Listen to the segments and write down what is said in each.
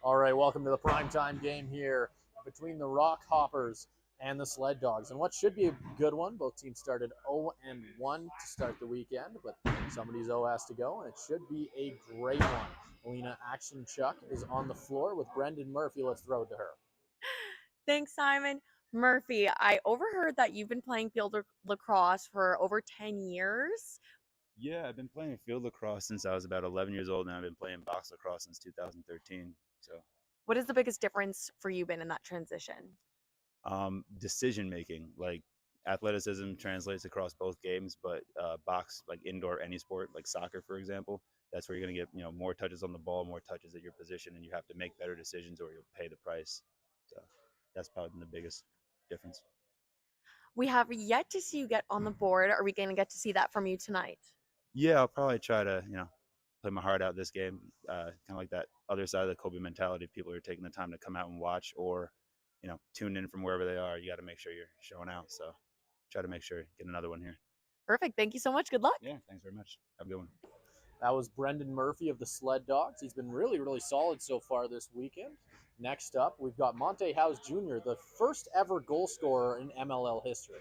All right, welcome to the primetime game here between the Rock Hoppers and the Sled Dogs. And what should be a good one, both teams started 0-1 to start the weekend, but somebody's 0 has to go, and it should be a great one. Alina Action Chuck is on the floor with Brendan Murphy. Let's throw it to her. Thanks, Simon. Murphy, I overheard that you've been playing field lacrosse for over 10 years. Yeah, I've been playing field lacrosse since I was about 11 years old, and I've been playing box lacrosse since 2013. So, What has the biggest difference for you been in that transition? decision making, like athleticism translates across both games, but box, like indoor, any sport, like soccer, for example, that's where you're going to get more touches on the ball, more touches at your position, and you have to make better decisions or you'll pay the price. So that's probably been the biggest difference. We have yet to see you get on the board. Are we going to get to see that from you tonight? Yeah, I'll probably try to play my heart out this game. Kind of like that other side of the Kobe mentality. People are taking the time to come out and watch, or tune in from wherever they are. You got to make sure you're showing out. So try to make sure get another one here. Perfect. Thank you so much. Good luck. Yeah, thanks very much. Have a good one. That was Brendan Murphy of the Sled Dogs. He's been really, really solid so far this weekend. Next up, we've got Monte House Jr., the first ever goal scorer in MLL history.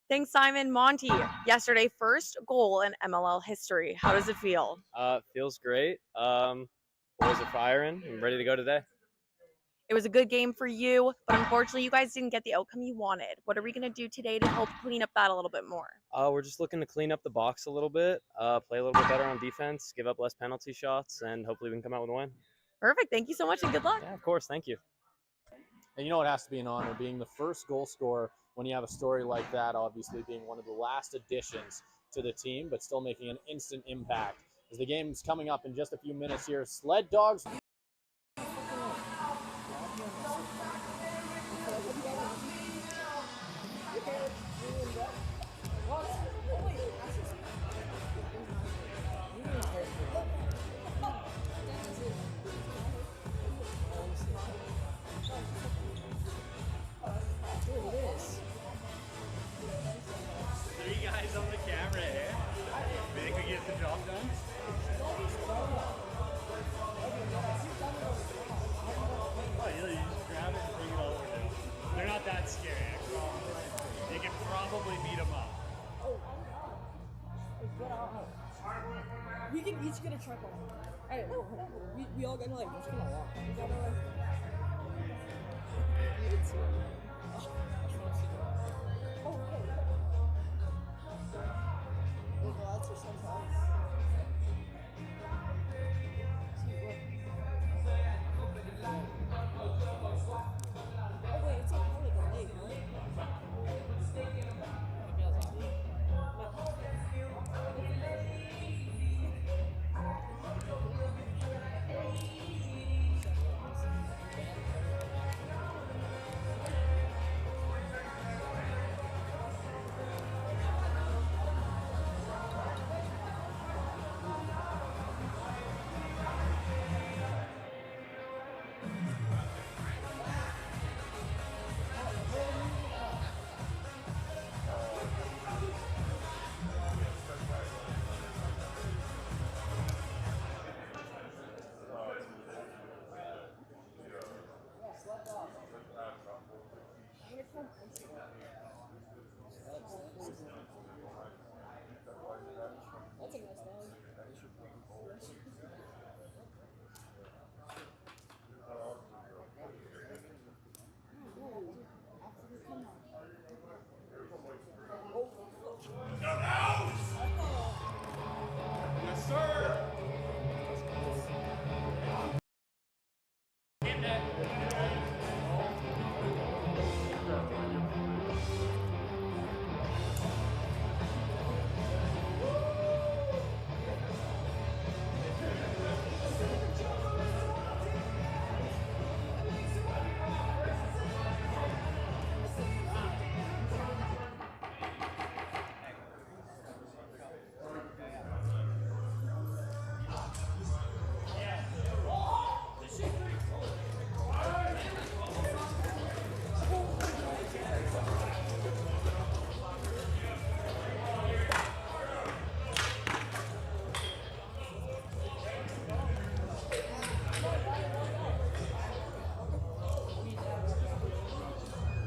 Thanks, Simon. Monty, yesterday, first goal in MLL history. How does it feel? Feels great. Boys are firing. I'm ready to go today. It was a good game for you, but unfortunately, you guys didn't get the outcome you wanted. What are we going to do today to help clean up that a little bit more? We're just looking to clean up the box a little bit, play a little bit better on defense, give up less penalty shots, and hopefully we can come out with a win. Perfect. Thank you so much, and good luck. Yeah, of course. Thank you. And it has to be an honor being the first goal scorer when you have a story like that, obviously being one of the last additions to the team, but still making an instant impact. As the game's coming up in just a few minutes here, Sled Dogs. each get a tripod. Alright, we all gonna like, we're just gonna walk. We gotta like. Oh, okay. Wait, well, that's just sometimes. Oh, wait, it's like probably like a lake, right? That's a nice dog. Yes, sir.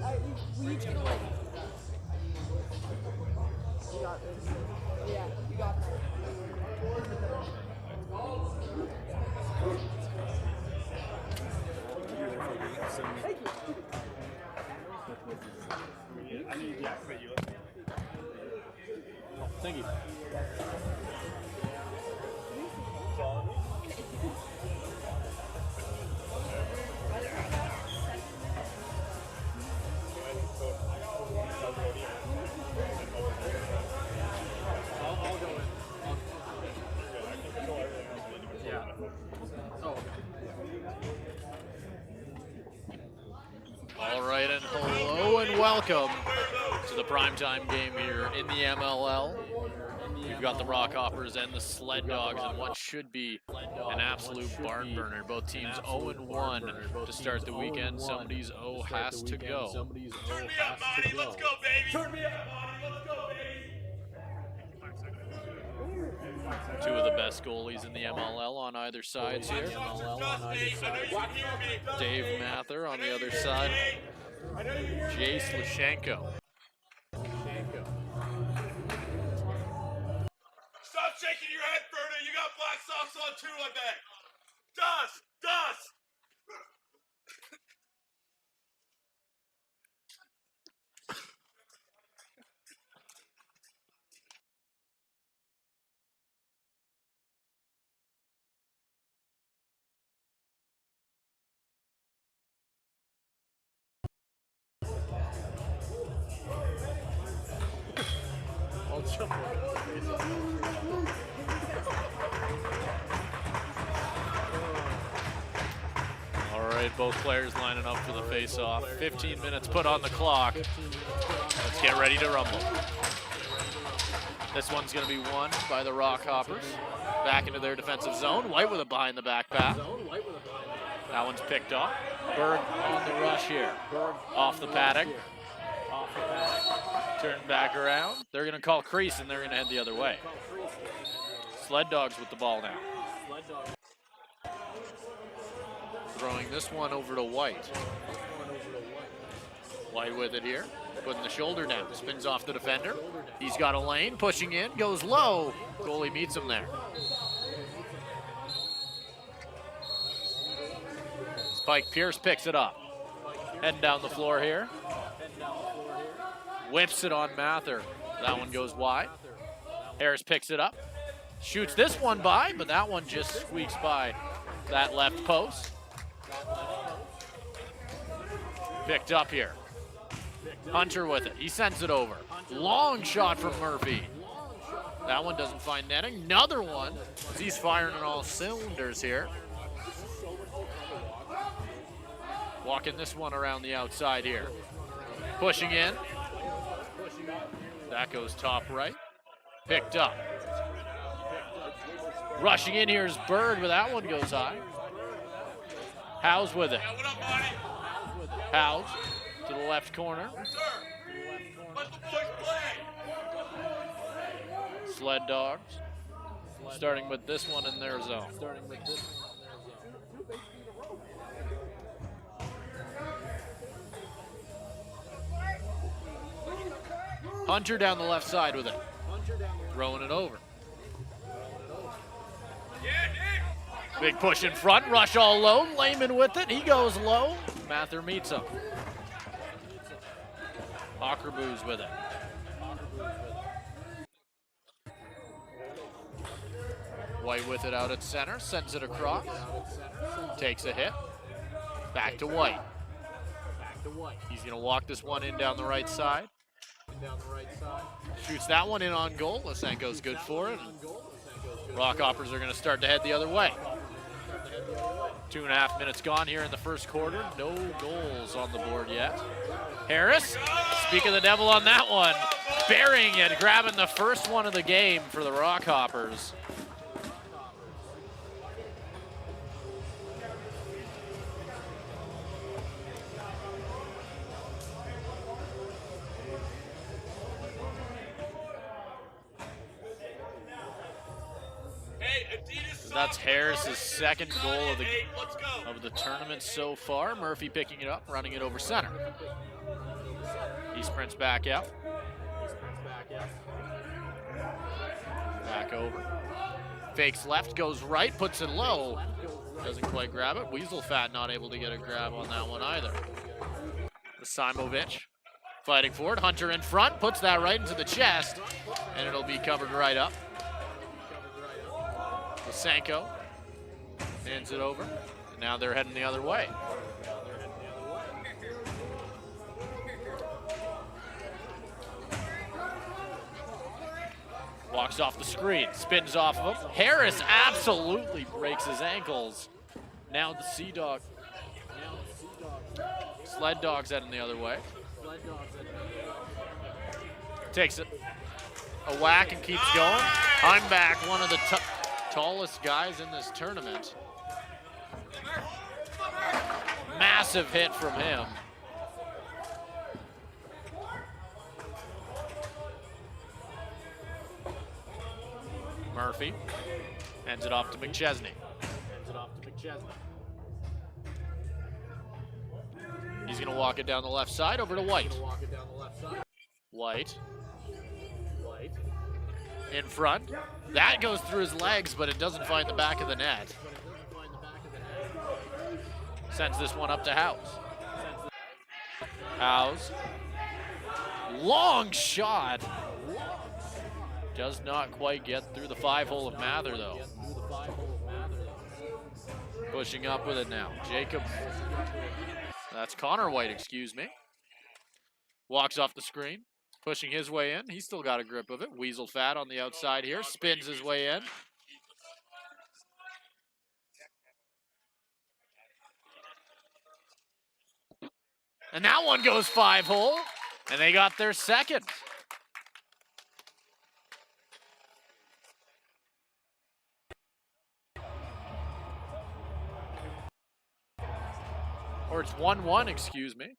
Alright, we each get a leg. You got this. Yeah, you got that. Thank you. Thank you. All right, and hello and welcome to the primetime game here in the MLL. We've got the Rockhoppers and the Sled Dogs in what should be an absolute barn burner. Both teams 0-1 to start the weekend. Somebody's O has to go. Turn me up, Monty. Let's go, baby. Turn me up, Monty. Let's go, baby. Two of the best goalies in the MLL on either side here. Dave Mather on the other side. Jace Lashenko. Stop shaking your head, Berta. You got black socks on too, I bet. Dust! Dust! I'll jump All right, both players lining up for the face-off. 15 minutes put on the clock. Let's get ready to rumble. This one's going to be won by the Rockhoppers. Back into their defensive zone. White with a behind-the-back pass. That one's picked off. Berg on the rush here. Off the paddock. Turn back around. They're going to call crease, and they're going to head the other way. Sled Dogs with the ball now. Throwing this one over to White. White with it here. Putting the shoulder down. Spins off the defender. He's got a lane. Pushing in. Goes low. Goalie meets him there. Pike Pierce picks it up. Heading down the floor here. Whips it on Mather. That one goes wide. Harris picks it up. Shoots this one by, but that one just squeaks by that left post. Picked up here. Hunter with it. He sends it over. Long shot from Murphy. That one doesn't find netting. Another one. He's firing on all cylinders here. Walking this one around the outside here. Pushing in. That goes top right. Picked up. Rushing in here is Bird, but that one goes high. Howes with it. Howes to the left corner. Let the boys play. Sled Dogs starting with this one in their zone. Hunter down the left side with it. Throwing it over. Big push in front, rush all low. Lehman with it, he goes low. Mather meets him. Hawkerboo's with it. White with it out at center, sends it across. Takes a hit. Back to White. He's gonna walk this one in down the right side. Shoots that one in on goal. Lysenko's good for it. Rockhoppers are gonna start to head the other way. 2.5 minutes gone here in the first quarter. No goals on the board yet. Harris, speak of the devil on that one. Burying it, grabbing the first one of the game for the Rockhoppers. That's Harris's second goal of the tournament so far. Murphy picking it up, running it over center. He sprints back out. Back over. Fakes left, goes right, puts it low. Doesn't quite grab it. Weaselfat not able to get a grab on that one either. Simovic fighting for it. Hunter in front, puts that right into the chest, and it'll be covered right up. Lysenko hands it over, and now they're heading the other way. Walks off the screen, spins off of him. Harris absolutely breaks his ankles. Now the Sea Dog. Sled Dogs heading the other way. Takes it a whack and keeps going. I'm back, one of the tallest guys in this tournament. Massive hit from him. Murphy hands it off to McChesney. He's gonna walk it down the left side over to White. White. In front. That goes through his legs, but it doesn't find the back of the net. Sends this one up to Howes. Howes. Long shot. Does not quite get through the 5-hole of Mather, though. Pushing up with it now. Jacob. That's Connor White, excuse me. Walks off the screen. Pushing his way in. He's still got a grip of it. Weaselfat on the outside here. Spins his way in. And that one goes 5-hole. And they got their second. Or it's 1-1, excuse me.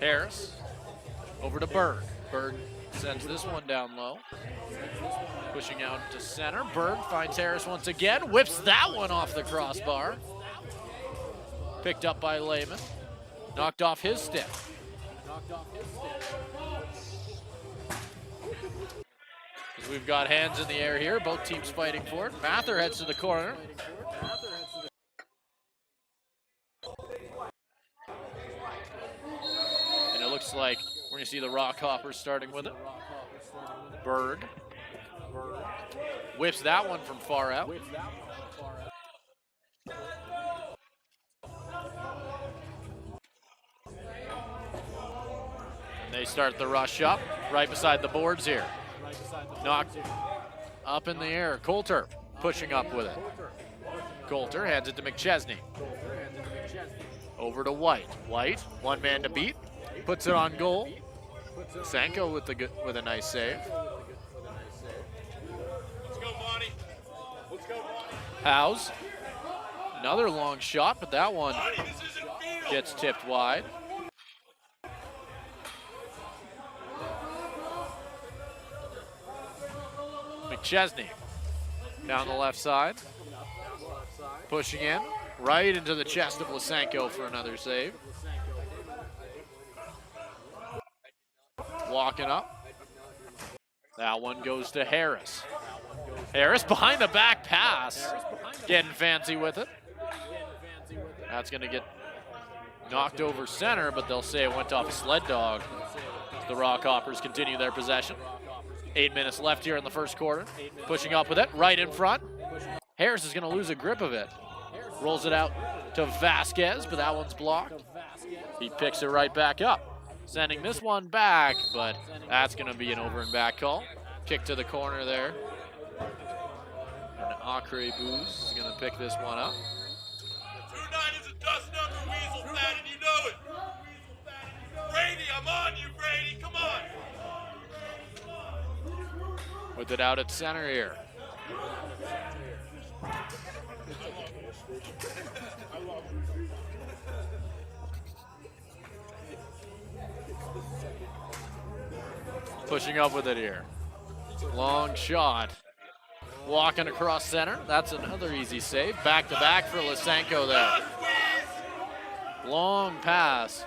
Harris over to Bird. Bird sends this one down low. Pushing out to center. Bird finds Harris once again. Whips that one off the crossbar. Picked up by Lehman. Knocked off his stick. We've got hands in the air here. Both teams fighting for it. Mather heads to the corner. And it looks like we're going to see the Rock Hoppers starting with it. Berg. Whips that one from far out. And they start the rush up right beside the boards here. Knocked up in the air. Coulter pushing up with it. Coulter hands it to McChesney. Over to White. White, one man to beat. Puts it on goal. Sanko with a nice save. Let's go, Bonnie. Let's go, Bonnie. Howes. Another long shot, but that one Bonnie, this isn't field. gets tipped wide. McChesney down the left side. Pushing in, right into the chest of Lysenko for another save. Walking up. That one goes to Harris. Harris behind the back pass. Getting fancy with it. That's going to get knocked over center, but they'll say it went off a sled dog. The Rock Hoppers continue their possession. 8 minutes left here in the first quarter. Pushing up with it, right in front. Harris is going to lose a grip of it. Rolls it out to Vasquez, but that one's blocked. He picks it right back up. Sending this one back, but that's going to be an over and back call. Kick to the corner there. And Acre Booz is going to pick this one up. 2-9 is a dust number, Weasel Fat, and you know it. Brady, I'm on you, Brady. Come on. With it out at center here. Pushing up with it here. Long shot. Walking across center. That's another easy save. Back to back for Lysenko there. Long pass.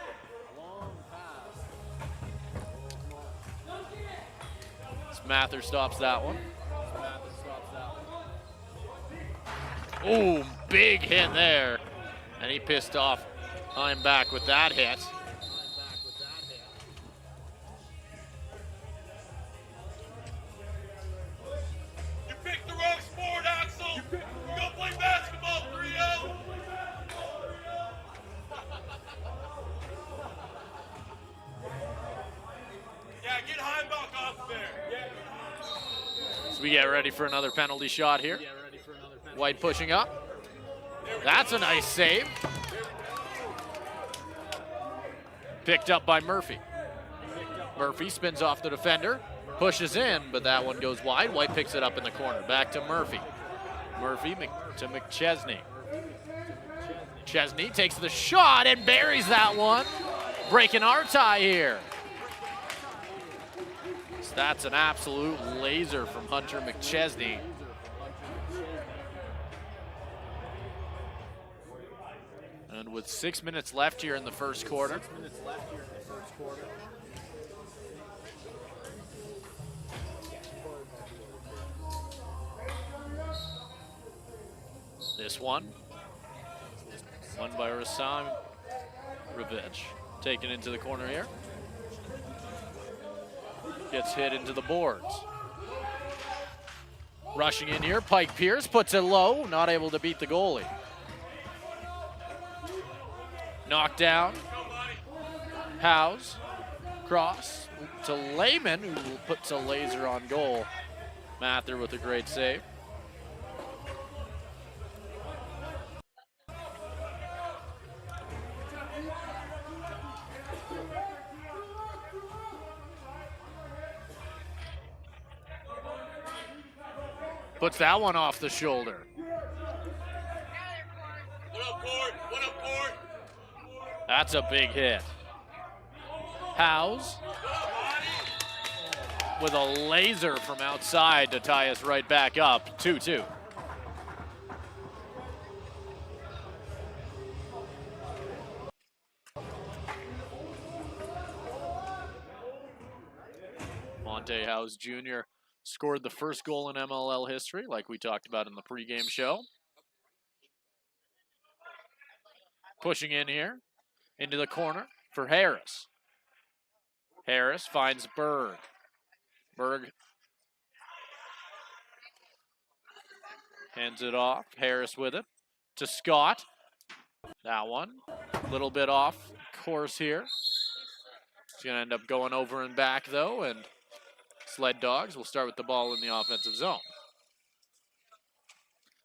Mather stops that one. Oh, big hit there. And he pissed off Heimback with that hit. You picked the wrong sport, Axel. You go play basketball, 3-0. Yeah, get Heimbach off there. So we get ready for another penalty shot here. White pushing up. That's a nice save. Picked up by Murphy. Murphy spins off the defender, pushes in, but that one goes wide. White picks it up in the corner. Back to Murphy. Murphy to McChesney. Chesney takes the shot and buries that one. Breaking our tie here. So that's an absolute laser from Hunter McChesney. And with 6 minutes left here in the first quarter. This one. Won by Rassam Ravich. Taken into the corner here. Gets hit into the boards. Rushing in here, Pike Pierce puts it low, not able to beat the goalie. Knocked down. Howes. Cross to Lehman, who puts a laser on goal. Mather with a great save. Puts that one off the shoulder. What up, Court? What up, Court? That's a big hit. Howes with a laser from outside to tie us right back up, 2-2. Monte House Jr. scored the first goal in MLL history, like we talked about in the pregame show. Pushing in here into the corner for Harris. Harris finds Berg. Berg hands it off. Harris with it to Scott. That one, a little bit off course here. It's going to end up going over and back, though, and Sled Dogs will start with the ball in the offensive zone.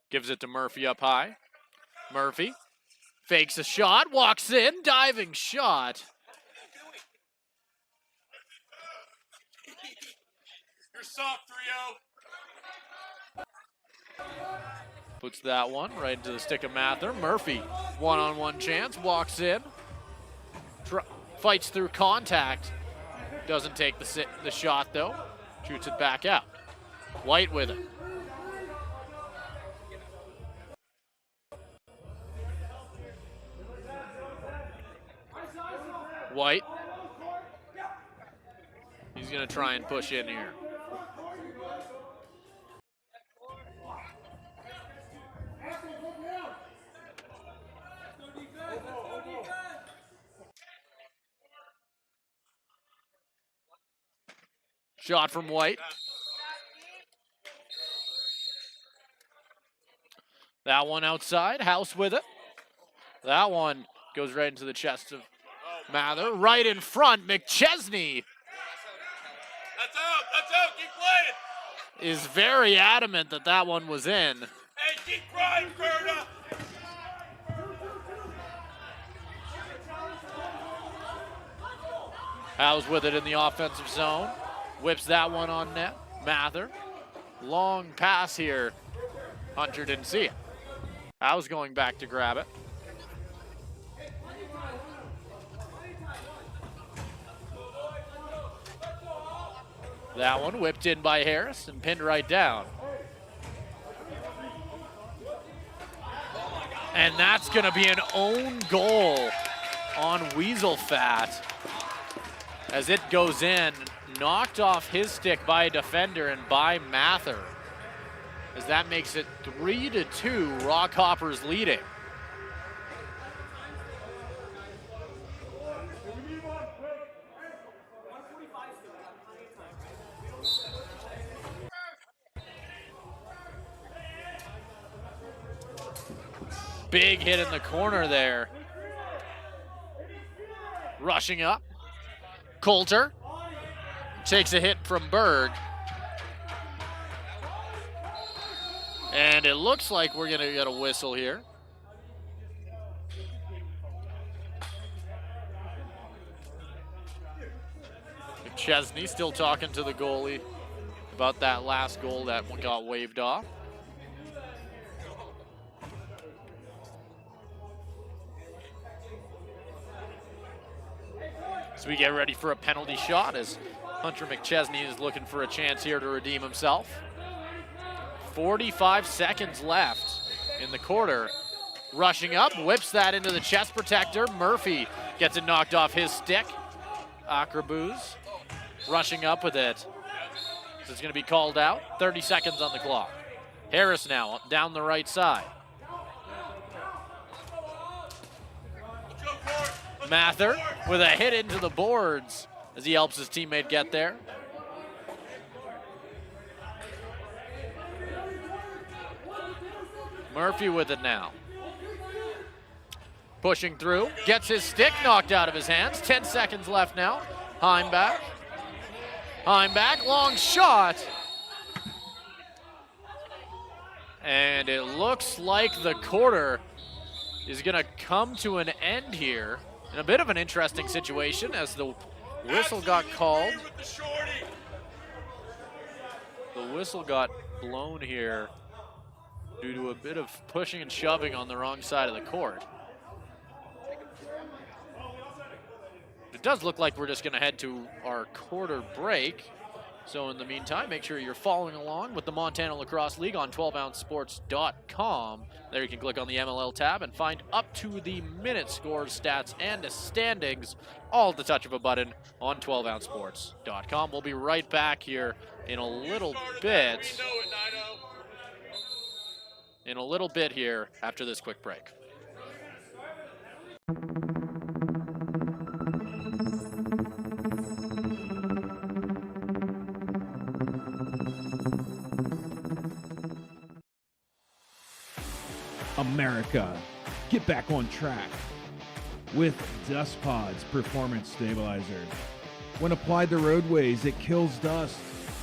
Gives it to Murphy up high. Murphy fakes a shot, walks in, diving shot. You're soft, 3-0. Puts that one right into the stick of Mather. Murphy, one-on-one chance, walks in. Fights through contact. Doesn't take the shot, though. Shoots it back out. White with it. White. He's going to try and push in here. Shot from White. That one outside. House with it. That one goes right into the chest of Mather. Right in front, McChesney That's out, keep playing. is very adamant that that one was in. Hey, keep crying, Berta. House with it in the offensive zone. Whips that one on net. Mather. Long pass here. Hunter didn't see it. House going back to grab it. That one whipped in by Harris and pinned right down. And that's going to be an own goal on Weasel Fat as it goes in, knocked off his stick by a defender and by Mather, as that makes it 3-2, Rockhoppers leading. Big hit in the corner there. Rushing up. Coulter takes a hit from Berg. And it looks like we're going to get a whistle here. McChesney still talking to the goalie about that last goal that one got waved off. So we get ready for a penalty shot as Hunter McChesney is looking for a chance here to redeem himself. 45 seconds left in the quarter. Rushing up, whips that into the chest protector. Murphy gets it knocked off his stick. Akrabuz rushing up with it. So it's going to be called out. 30 seconds on the clock. Harris now down the right side. Mather with a hit into the boards as he helps his teammate get there. Murphy with it now. Pushing through, gets his stick knocked out of his hands. 10 seconds left now. Heimback. Heimback, long shot. And it looks like the quarter is going to come to an end here. In a bit of an interesting situation as the whistle got called. The whistle got blown here due to a bit of pushing and shoving on the wrong side of the court. It does look like we're just going to head to our quarter break. So in the meantime, make sure you're following along with the Montana Lacrosse League on 12ouncesports.com. There you can click on the MLL tab and find up to the minute scores, stats, and the standings all at the touch of a button on 12ouncesports.com. We'll be right back here in a little bit. In a little bit here after this quick break. America, get back on track with Dust Pods Performance Stabilizer. When applied to roadways, it kills dust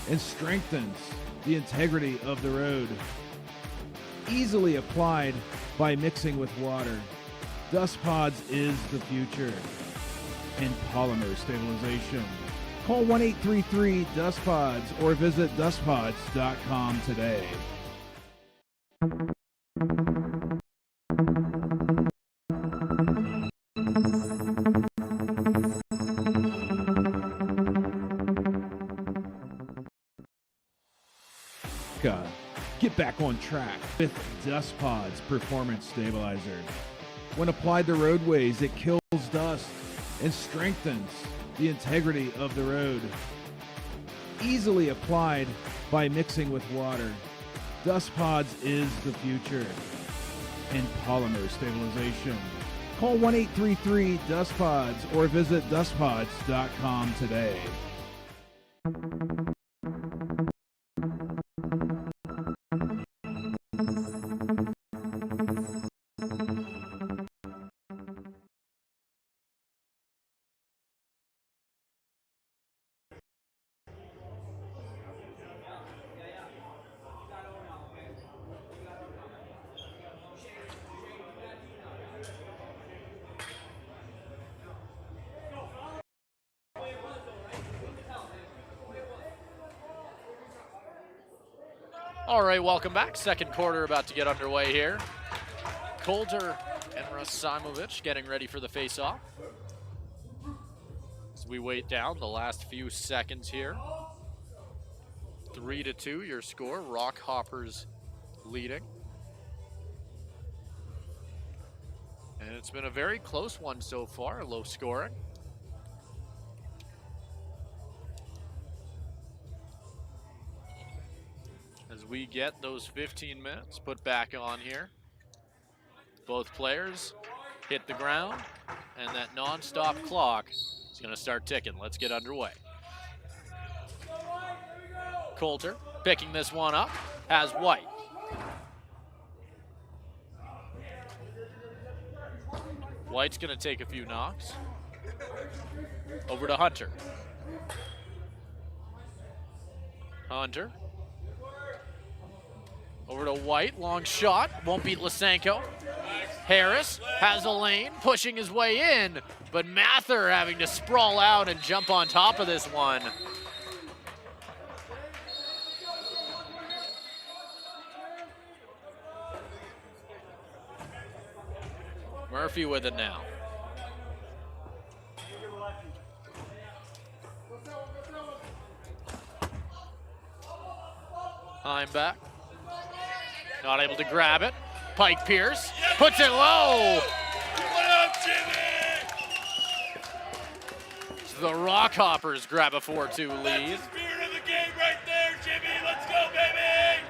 and strengthens the integrity of the road. Easily applied by mixing with water. Dust Pods is the future in polymer stabilization. Call 1-833-DUST-PODS or visit dustpods.com today. Get back on track with Dust Pods Performance Stabilizer. When applied to roadways, it kills dust and strengthens the integrity of the road. Easily applied by mixing with water. Dust Pods is the future in polymer stabilization. Call 1-833-DUST-PODS or visit dustpods.com today. All right, welcome back. Second quarter about to get underway here. Coulter and Rasimovic getting ready for the face-off. As we wait down the last few seconds here. 3-2 your score. Rock Hoppers leading. And it's been a very close one so far, low scoring. As we get those 15 minutes put back on here. Both players hit the ground, and that non-stop clock is going to start ticking. Let's get underway. Coulter picking this one up, has White. White's going to take a few knocks. Over to Hunter. Hunter. Over to White, long shot, won't beat Lysenko. Harris has a lane, pushing his way in, but Mather having to sprawl out and jump on top of this one. Murphy with it now. Heimback. Not able to grab it. Pike Pierce puts it low. What up, Jimmy? The Rock Hoppers grab a 4-2 lead. That's the spirit of the game right there, Jimmy. Let's go, baby.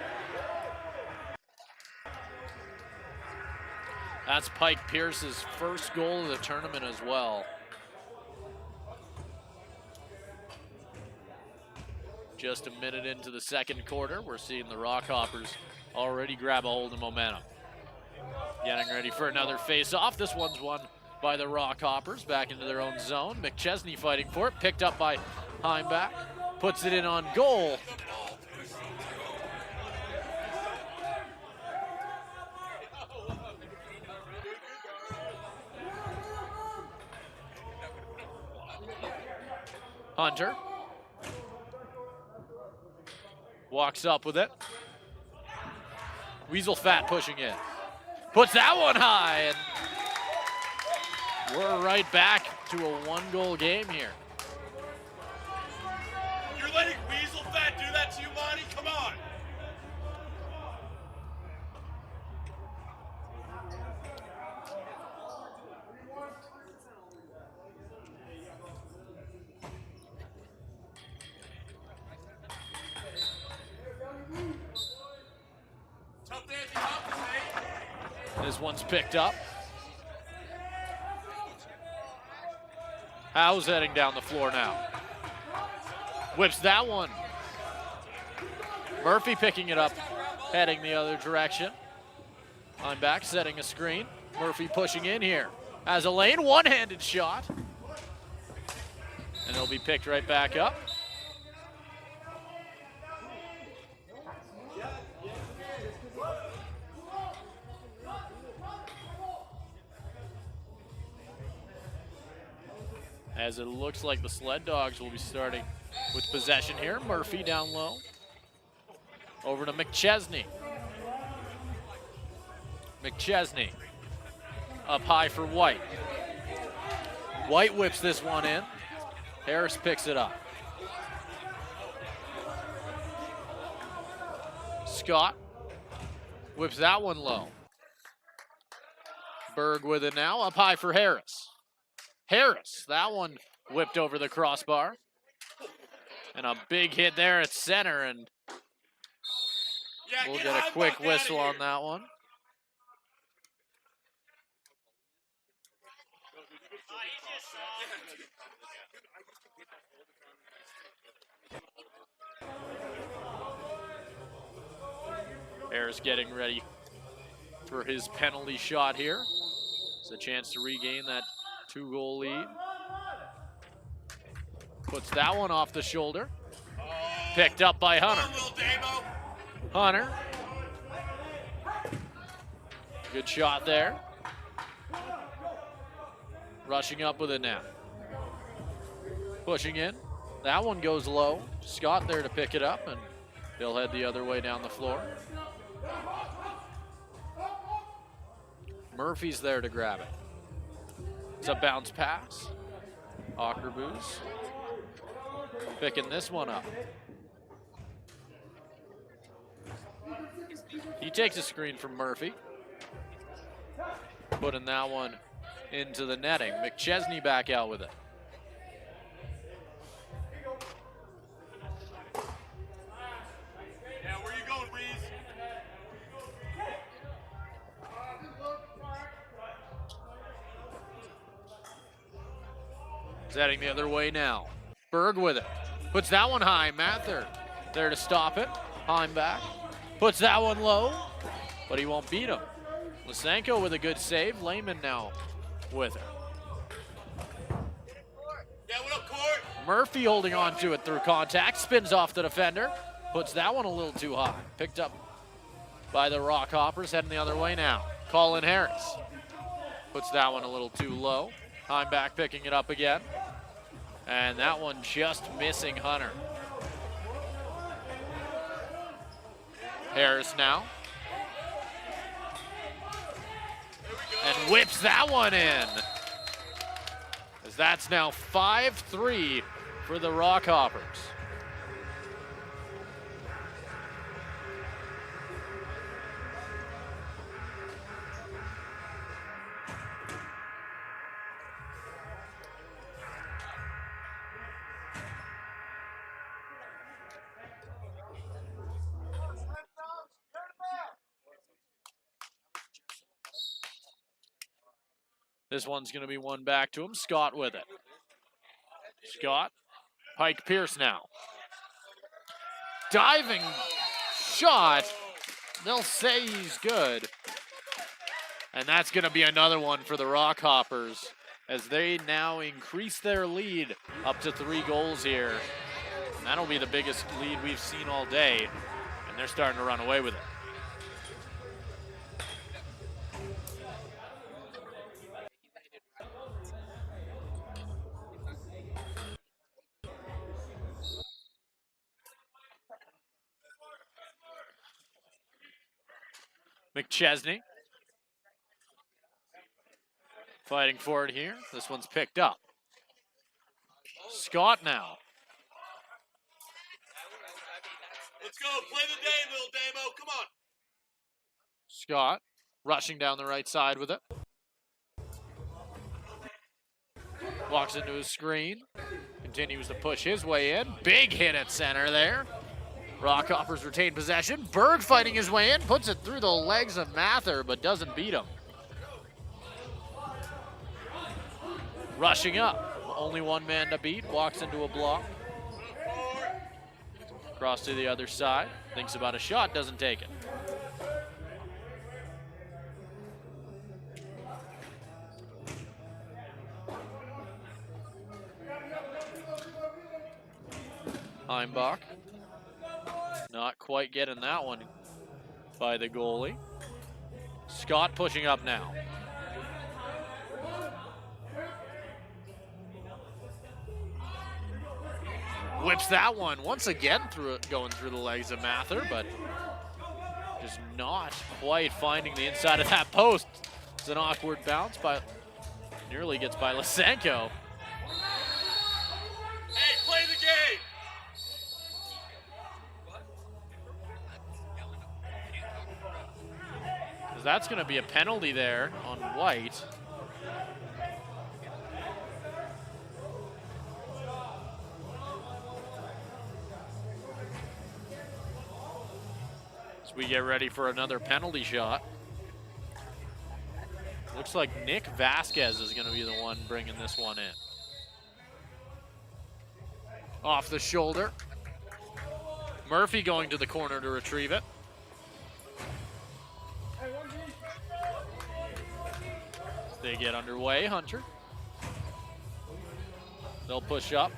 That's Pike Pierce's first goal of the tournament as well. Just a minute into the second quarter, we're seeing the Rock Hoppers already grab a hold of momentum. Getting ready for another face-off. This one's won by the Rock Hoppers back into their own zone. McChesney fighting for it, picked up by Heimback. Puts it in on goal. Hunter walks up with it. Weasel Fat pushing in. Puts that one high, and we're right back to a one-goal game here. You're You're letting Weasel Fat do that to you, Monty? Come on. Tough day at the office, eh? This one's picked up. Howe's heading down the floor now. Whips that one. Murphy picking it up, heading the other direction. I'm back, setting a screen. Murphy pushing in here. Has a lane, one-handed shot. And it'll be picked right back up. As it looks like the Sled Dogs will be starting with possession here. Murphy down low. Over to McChesney. McChesney up high for White. White whips this one in. Harris picks it up. Scott whips that one low. Berg with it now, up high for Harris. Harris, that one whipped over the crossbar. And a big hit there at center, and we'll get a quick whistle on that one. Harris getting ready for his penalty shot here. It's a chance to regain that 2-goal lead. Puts that one off the shoulder. Picked up by Hunter. Hunter. Good shot there. Rushing up with it now. Pushing in. That one goes low. Scott there to pick it up, and they'll head the other way down the floor. Murphy's there to grab it. It's a bounce pass. Ockerboos picking this one up. He takes a screen from Murphy. Putting that one into the netting. McChesney back out with it. Yeah, where you going, Reese? Heading the other way now. Berg with it. Puts that one high. Mather there to stop it. Heim back. Puts that one low, but he won't beat him. Lysenko with a good save. Lehman now with it. Yeah, what up, Court? Murphy holding on to it through contact. Spins off the defender. Puts that one a little too high. Picked up by the Rock Hoppers. Heading the other way now. Colin Harris. Puts that one a little too low. Heim back picking it up again. And that one just missing Hunter. Harris now. And whips that one in. As that's now 5-3 for the Rock Hoppers. This one's going to be one back to him. Scott with it. Scott. Pike Pierce now. Diving shot. They'll say he's good. And that's going to be another one for the Rock Hoppers as they now increase their lead up to 3 goals here. And that'll be the biggest lead we've seen all day. And they're starting to run away with it. McChesney fighting for it here. This one's picked up. Scott now. Let's go. Play the day, little Damo. Come on. Scott rushing down the right side with it. Walks into his screen. Continues to push his way in. Big hit at center there. Rockhoppers retain possession. Berg fighting his way in. Puts it through the legs of Mather, but doesn't beat him. Rushing up. Only one man to beat. Walks into a block. Cross to the other side. Thinks about a shot. Doesn't take it. Heimbach. Not quite getting that one by the goalie. Scott pushing up now. Whips that one once again going through the legs of Mather, but just not quite finding the inside of that post. It's an awkward bounce, but nearly gets by Lysenko. Hey, play the game. That's going to be a penalty there on White. As we get ready for another penalty shot. Looks like Nick Vasquez is going to be the one bringing this one in. Off the shoulder. Murphy going to the corner to retrieve it. They get underway, Hunter. They'll push up.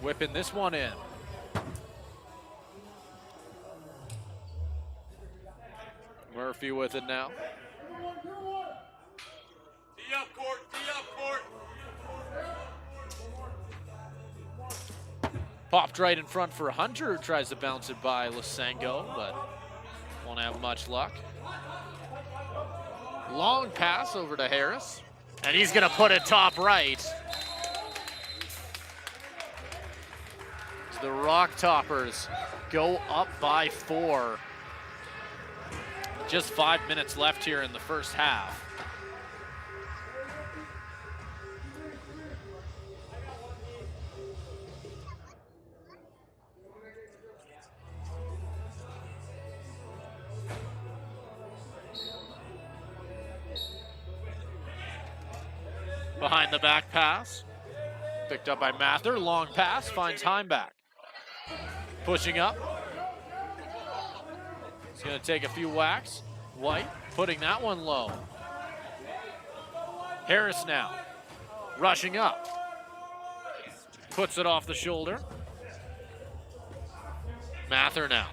Whipping this one in. Murphy with it now. Tee up, Court. Tee up, Court. Popped right in front for Hunter, who tries to bounce it by Lysenko, but won't have much luck. Long pass over to Harris, and he's gonna put it top right. As the Rock Toppers go up by 4. Just 5 minutes left here in the first half. Behind the back pass. Picked up by Mather. Long pass. Finds Heimbach. Pushing up. He's going to take a few whacks. White putting that one low. Harris now. Rushing up. Puts it off the shoulder. Mather now.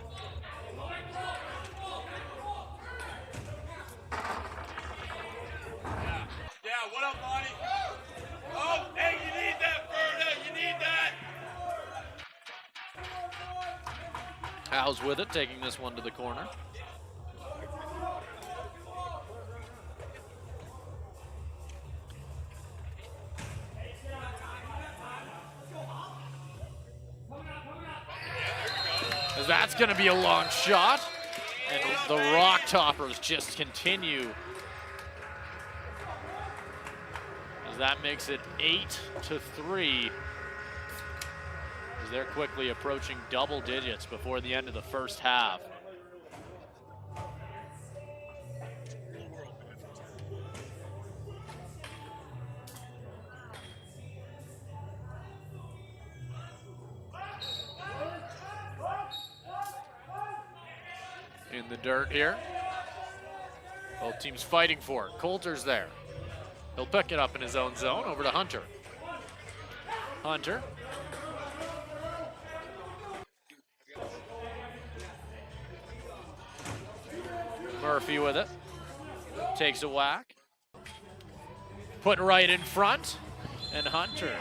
Yeah, what up, Lonnie? Oh, hey, you need that, Berta. You need that. Al's with it, taking this one to the corner. As that's going to be a long shot, and the Rock Toppers just continue. As that makes it 8-3. As they're quickly approaching double digits before the end of the first half. In the dirt here. Both teams fighting for it. Coulter's there. He'll pick it up in his own zone. Over to Hunter. Hunter. Murphy with it. Takes a whack. Put right in front. And Hunter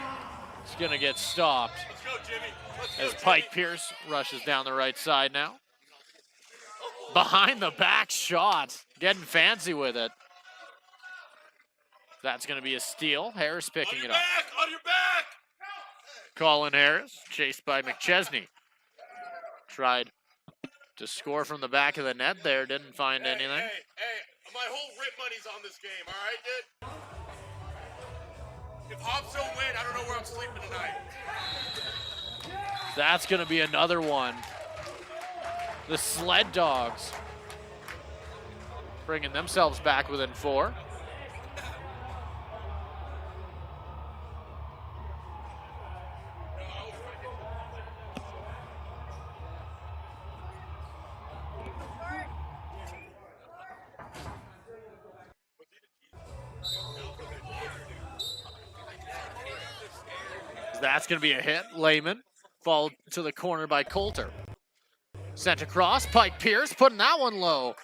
is going to get stopped. Let's go, Jimmy. Let's go, As Jimmy. Pike Pierce rushes down the right side now. Behind the back shot. Getting fancy with it. That's going to be a steal. Harris picking On it your up. back, on your back. Colin Harris, chased by McChesney. Tried to score from the back of the net there, didn't find anything. Hey, my whole rip money's on this game, all right, dude? If Hops don't win, I don't know where I'm sleeping tonight. That's going to be another one. The Sled Dogs bringing themselves back within 4. That's going to be a hit. Lehman followed to the corner by Coulter. Sent across. Pike Pierce putting that one low.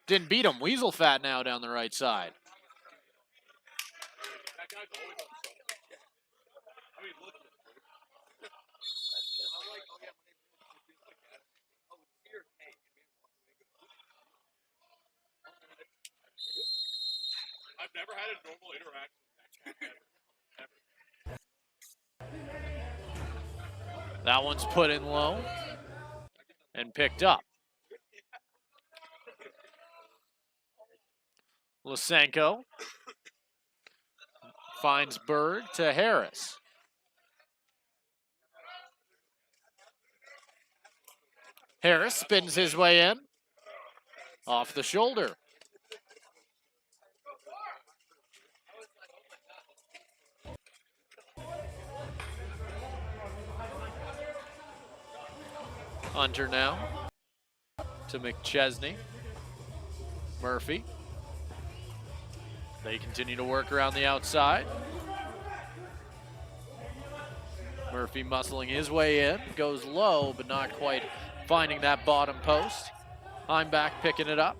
Didn't beat him. Weasel Fat now down the right side. I've never had a normal interaction. That one's put in low and picked up. Lysenko finds Berg to Harris. Harris spins his way in. Off the shoulder. Hunter now to McChesney. Murphy. They continue to work around the outside. Murphy muscling his way in. Goes low, but not quite finding that bottom post. Heimbach picking it up.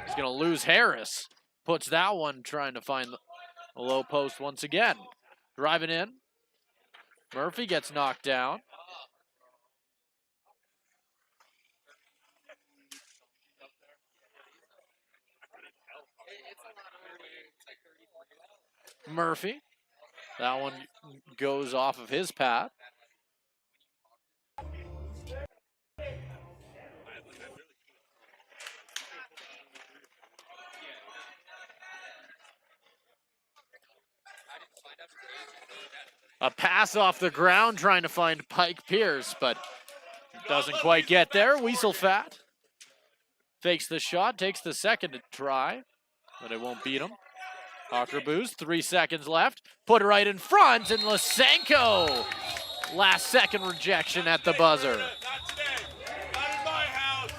He's going to lose Harris. Puts that one trying to find the low post once again. Driving in. Murphy gets knocked down. Murphy. That one goes off of his path. A pass off the ground trying to find Pike Pierce, but doesn't quite get there. Weasel Fat fakes the shot, takes the second try, but it won't beat him. Hawker Boost, 3 seconds left. Put it right in front, and Lysenko. Last second rejection at the buzzer.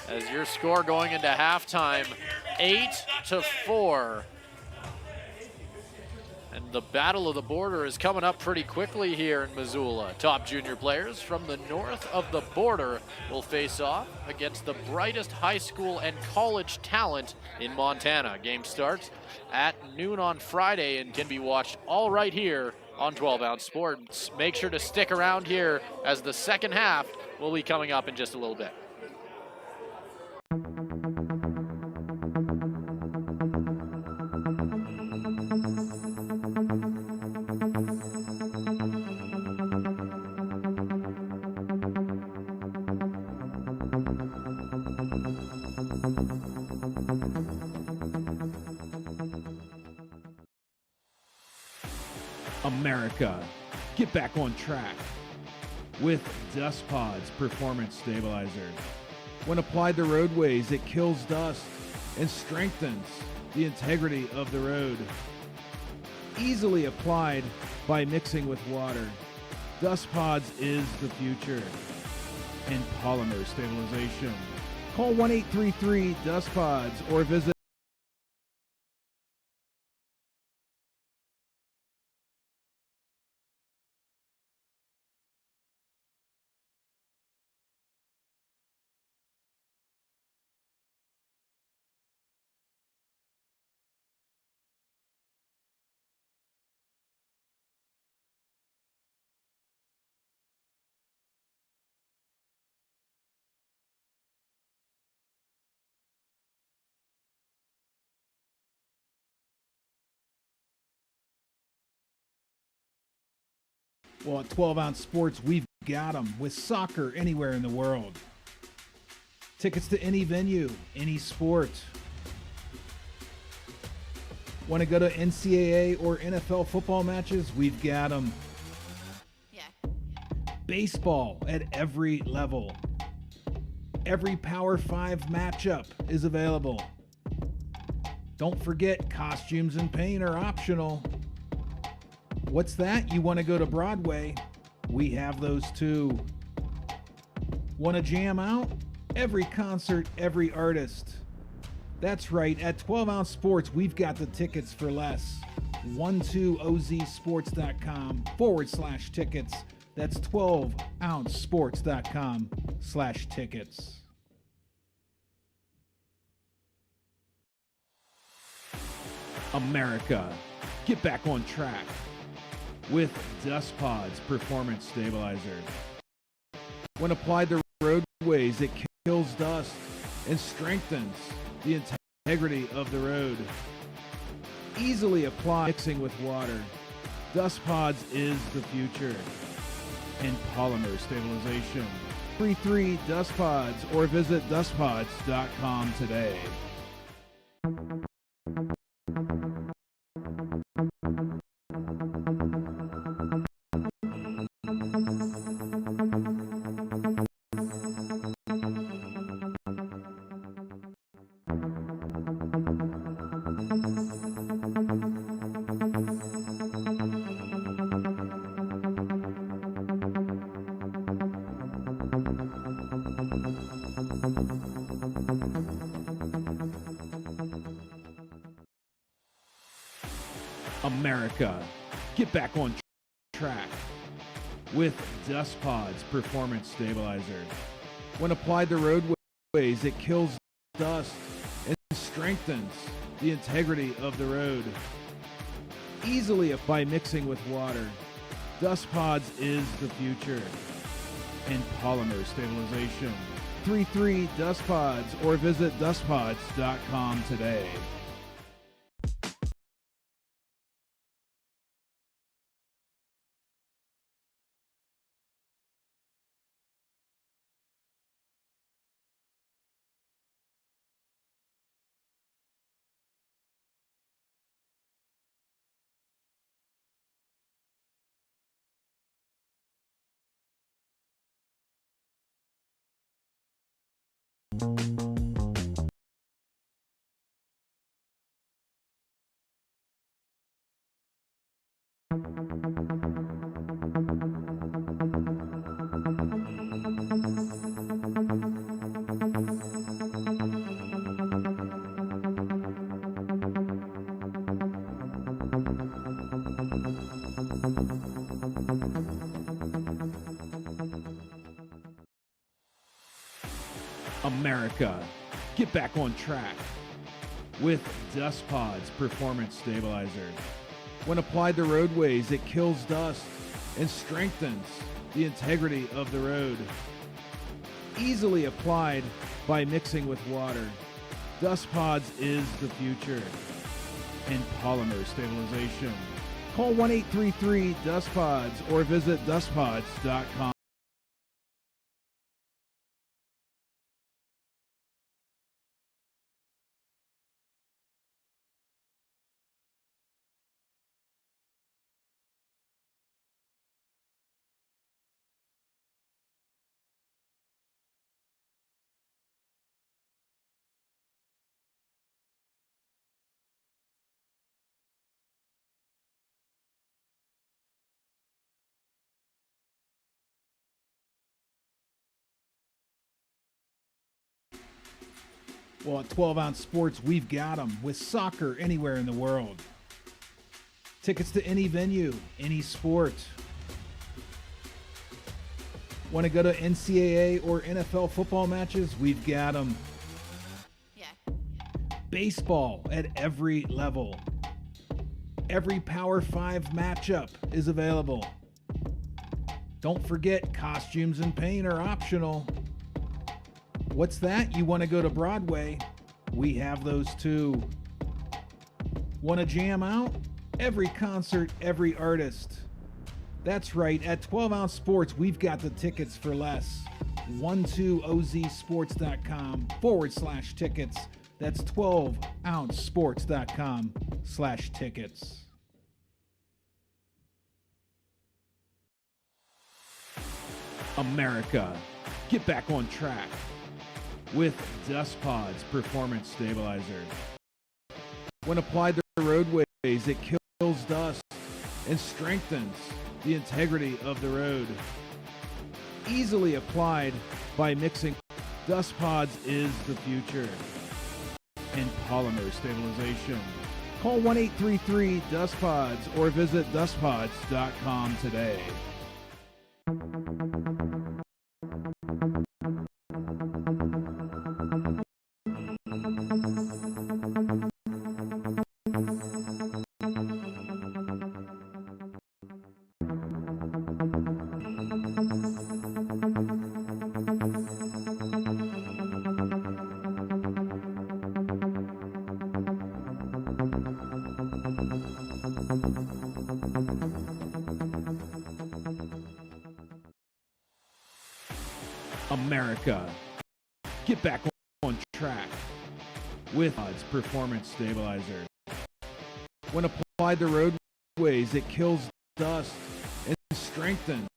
As your score going into halftime, 8-4. And the battle of the border is coming up pretty quickly here in Missoula. Top junior players from the north of the border will face off against the brightest high school and college talent in Montana. Game starts at noon on Friday and can be watched all right here on 12 Ounce Sports. Make sure to stick around here as the second half will be coming up in just a little bit. America, get back on track with Dust Pods Performance Stabilizer. When applied to roadways, it kills dust and strengthens the integrity of the road. Easily applied by mixing with water. Dust Pods is the future in polymer stabilization. Call 1-833-DUST-PODS or visit Well, at 12-ounce sports, we've got them with soccer anywhere in the world. Tickets to any venue, any sport. Want to go to NCAA or NFL football matches? We've got them. Yeah. Baseball at every level. Every Power 5 matchup is available. Don't forget, costumes and paint are optional. What's that? You want to go to Broadway? We have those too. Want to jam out? Every concert, every artist. That's right, at 12-ounce sports, we've got the tickets for less. 12ozsports.com/tickets. That's 12ouncesports.com/tickets. America, get back on track with Dust Pods Performance Stabilizer. When applied to roadways, it kills dust and strengthens the integrity of the road. Easily apply mixing with water. Dust Pods is the future. And polymer stabilization. 33 Dust Pods or visit dustpods.com today. America, get back on track with Dust Pods Performance Stabilizer. When applied to roadways, it kills dust and strengthens the integrity of the road. Easily by mixing with water. Dust Pods is the future. And polymer stabilization. 33 Dust Pods or visit dustpods.com today. America, get back on track with Dust Pods Performance Stabilizer. When applied to roadways, it kills dust and strengthens the integrity of the road. Easily applied by mixing with water. Dust Pods is the future. And polymer stabilization. Call 1-833-DUST-PODS or visit dustpods.com. Well, at 12-ounce sports, we've got them with soccer anywhere in the world. Tickets to any venue, any sport. Want to go to NCAA or NFL football matches? We've got them. Yeah. Baseball at every level. Every Power 5 matchup is available. Don't forget, costumes and paint are optional. What's that? You want to go to Broadway? We have those too. Want to jam out? Every concert, every artist. That's right, at 12 Ounce Sports, we've got the tickets for less. 12ozsports.com/tickets. That's 12ouncesports.com/tickets. America, get back on track with Dust Pods Performance Stabilizer. When applied to roadways, it kills dust and strengthens the integrity of the road. Easily applied by mixing. Dust Pods is the future. And polymer stabilization. Call 1-833-DUST-PODS or visit dustpods.com today. America, get back on track with Odds Performance Stabilizer. When applied to roadways, it kills dust and strengthens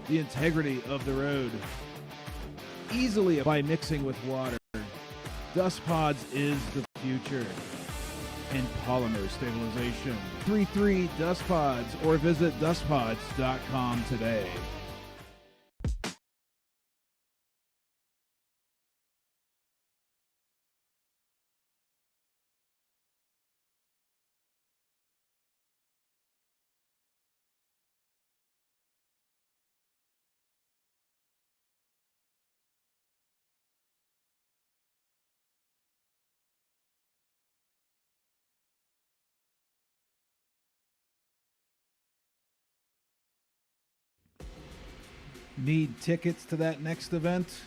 the integrity of the road. Easily by mixing with water. Dust Pods is the future. And polymer stabilization. 33 Dust Pods or visit dustpods.com today. Need tickets to that next event?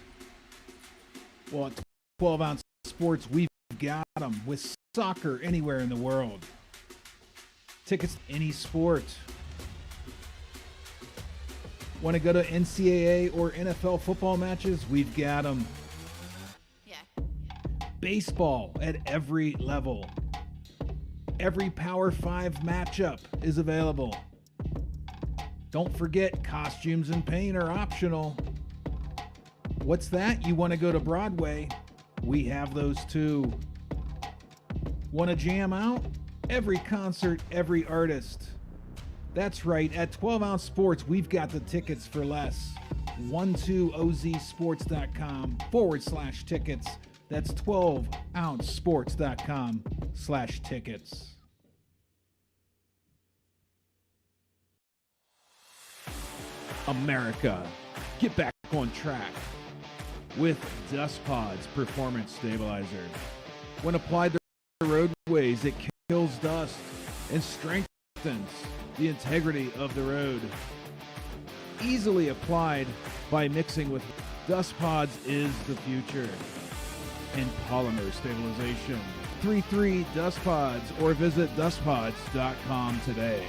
Well, at 12 Ounce Sports, we've got them with soccer anywhere in the world. Tickets to any sport. Want to go to NCAA or NFL football matches? We've got them. Yeah. Baseball at every level. Every Power 5 matchup is available. Don't forget, costumes and paint are optional. What's that? You want to go to Broadway? We have those too. Want to jam out? Every concert, every artist. That's right, at 12 Ounce Sports, we've got the tickets for less. 12ozsports.com/tickets. That's 12ouncesports.com/tickets. America, get back on track with Dust Pods Performance Stabilizer. When applied to roadways, it kills dust and strengthens the integrity of the road. Easily applied by mixing with. Dust Pods is the future. And polymer stabilization. 33 Dust Pods or visit dustpods.com today.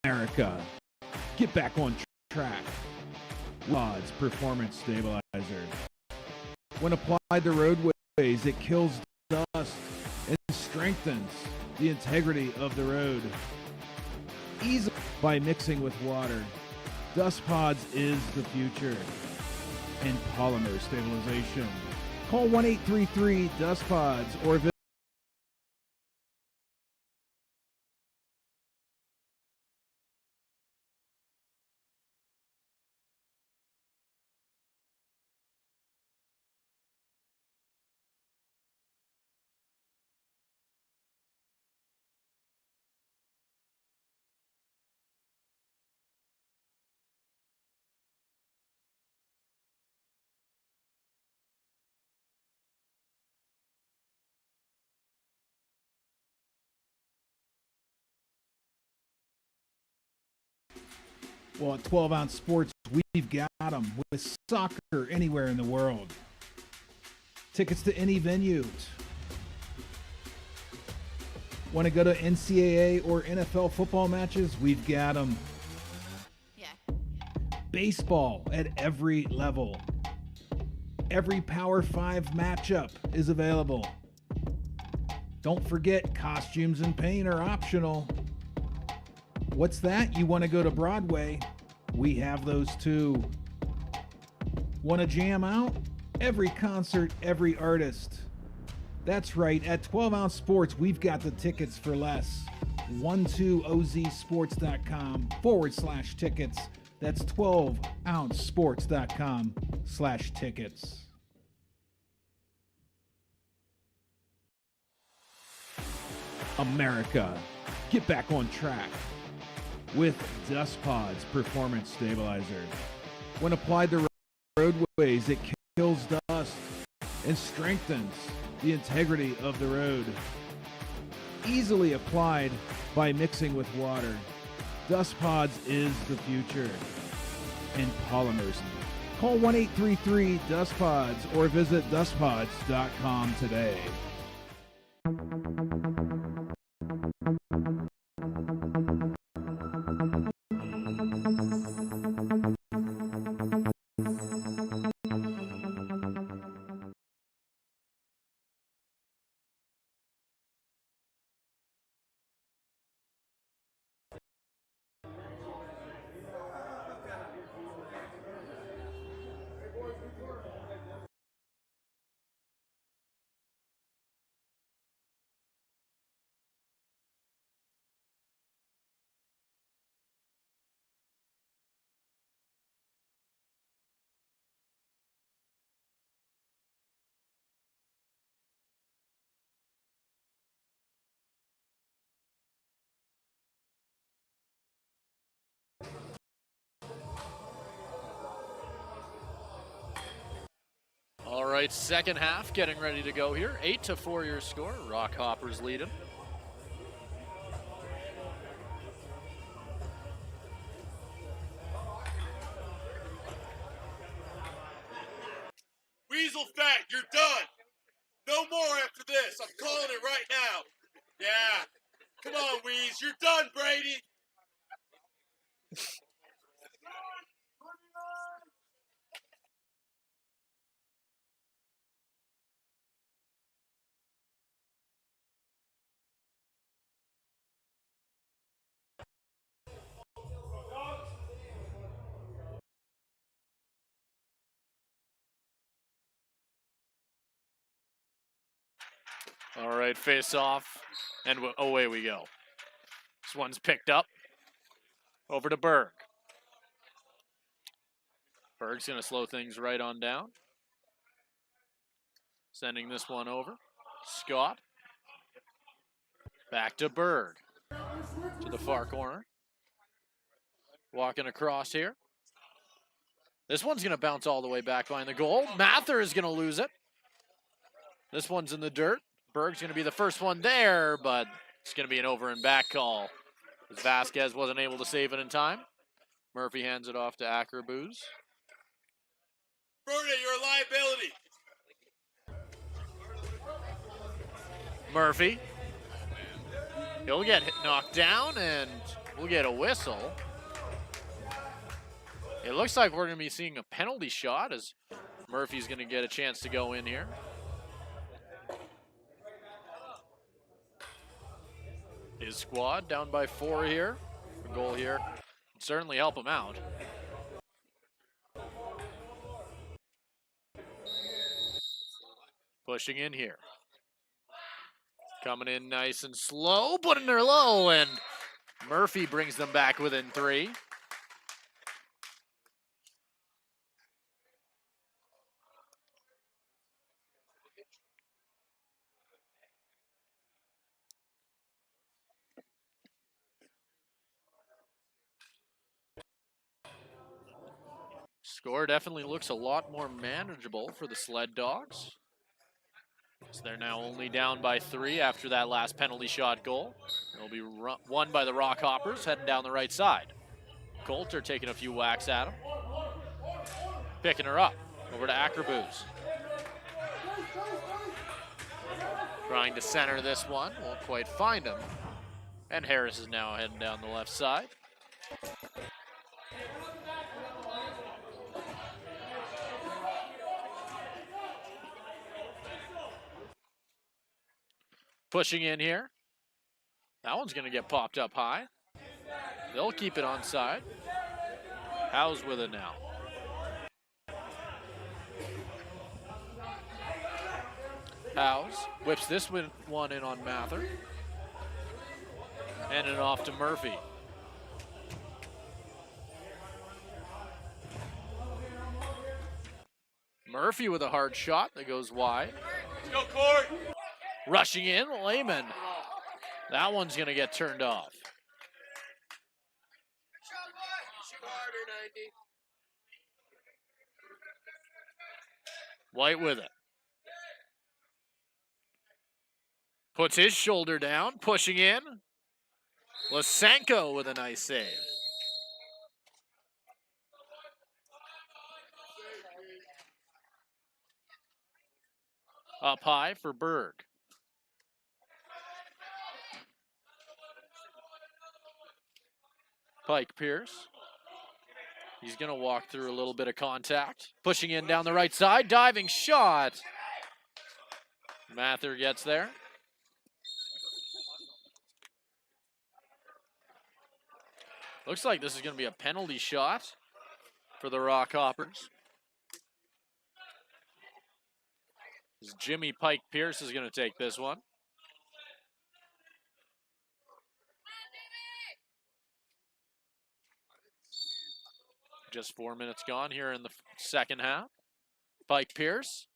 America, get back on track. Odds Performance Stabilizer. When applied to roadways, it kills dust and strengthens the integrity of the road. Easily by mixing with water. Dust Pods is the future. And polymer stabilization. Call 1-833-DUST-PODS or visit Well, at 12 Ounce Sports, we've got them with soccer anywhere in the world. Tickets to any venue. Want to go to NCAA or NFL football matches? We've got them. Yeah. Baseball at every level. Every Power 5 matchup is available. Don't forget, costumes and paint are optional. What's that? You want to go to Broadway? We have those too. Want to jam out? Every concert, every artist. That's right, at 12 Ounce Sports, we've got the tickets for less. 12ozsports.com/tickets. That's 12ouncesports.com/tickets. America, get back on track with Dust Pods Performance Stabilizer. When applied to roadways, it kills dust and strengthens the integrity of the road. Easily applied by mixing with water. Dust Pods is the future. And polymers. Call 1-833-DUST-PODS or visit dustpods.com today. All right, second half getting ready to go here. 8-4 your score. Rock Hoppers leading. Weasel Fat, you're done. No more after this. I'm calling it right now. Yeah. Come on, Weez. You're done, Brady. All right, face off, and away we go. This one's picked up. Over to Berg. Berg's going to slow things right on down. Sending this one over. Scott. Back to Berg. To the far corner. Walking across here. This one's going to bounce all the way back behind the goal. Mather is going to lose it. This one's in the dirt. Berg's going to be the first one there, but it's going to be an over and back call, as Vasquez wasn't able to save it in time. Murphy hands it off to Ackerboos. Bernie, you're a liability. Murphy. He'll get knocked down, and we'll get a whistle. It looks like we're going to be seeing a penalty shot, as Murphy's going to get a chance to go in here. His squad down by 4 here. A goal here would certainly help him out. Pushing in here. Coming in nice and slow, putting her low, and Murphy brings them back within 3. Score definitely looks a lot more manageable for the Sled Dogs. So they're now only down by 3 after that last penalty shot goal. It'll be won by the Rock Hoppers heading down the right side. Coulter taking a few whacks at him. Picking her up. Over to Ackerboos. Trying to center this one. Won't quite find him. And Harris is now heading down the left side. Pushing in here. That one's going to get popped up high. They'll keep it onside. Howe's with it now. Howes whips this one in on Mather. And it off to Murphy. Murphy with a hard shot that goes wide. Let's go, Court. Rushing in, Lehman. That one's going to get turned off. White with it. Puts his shoulder down, pushing in. Lysenko with a nice save. Up high for Berg. Pike Pierce. He's going to walk through a little bit of contact. Pushing in down the right side. Diving shot. Mather gets there. Looks like this is going to be a penalty shot for the Rockhoppers. Jimmy Pike Pierce is going to take this one. Just 4 minutes gone here in the second half. Pike Pierce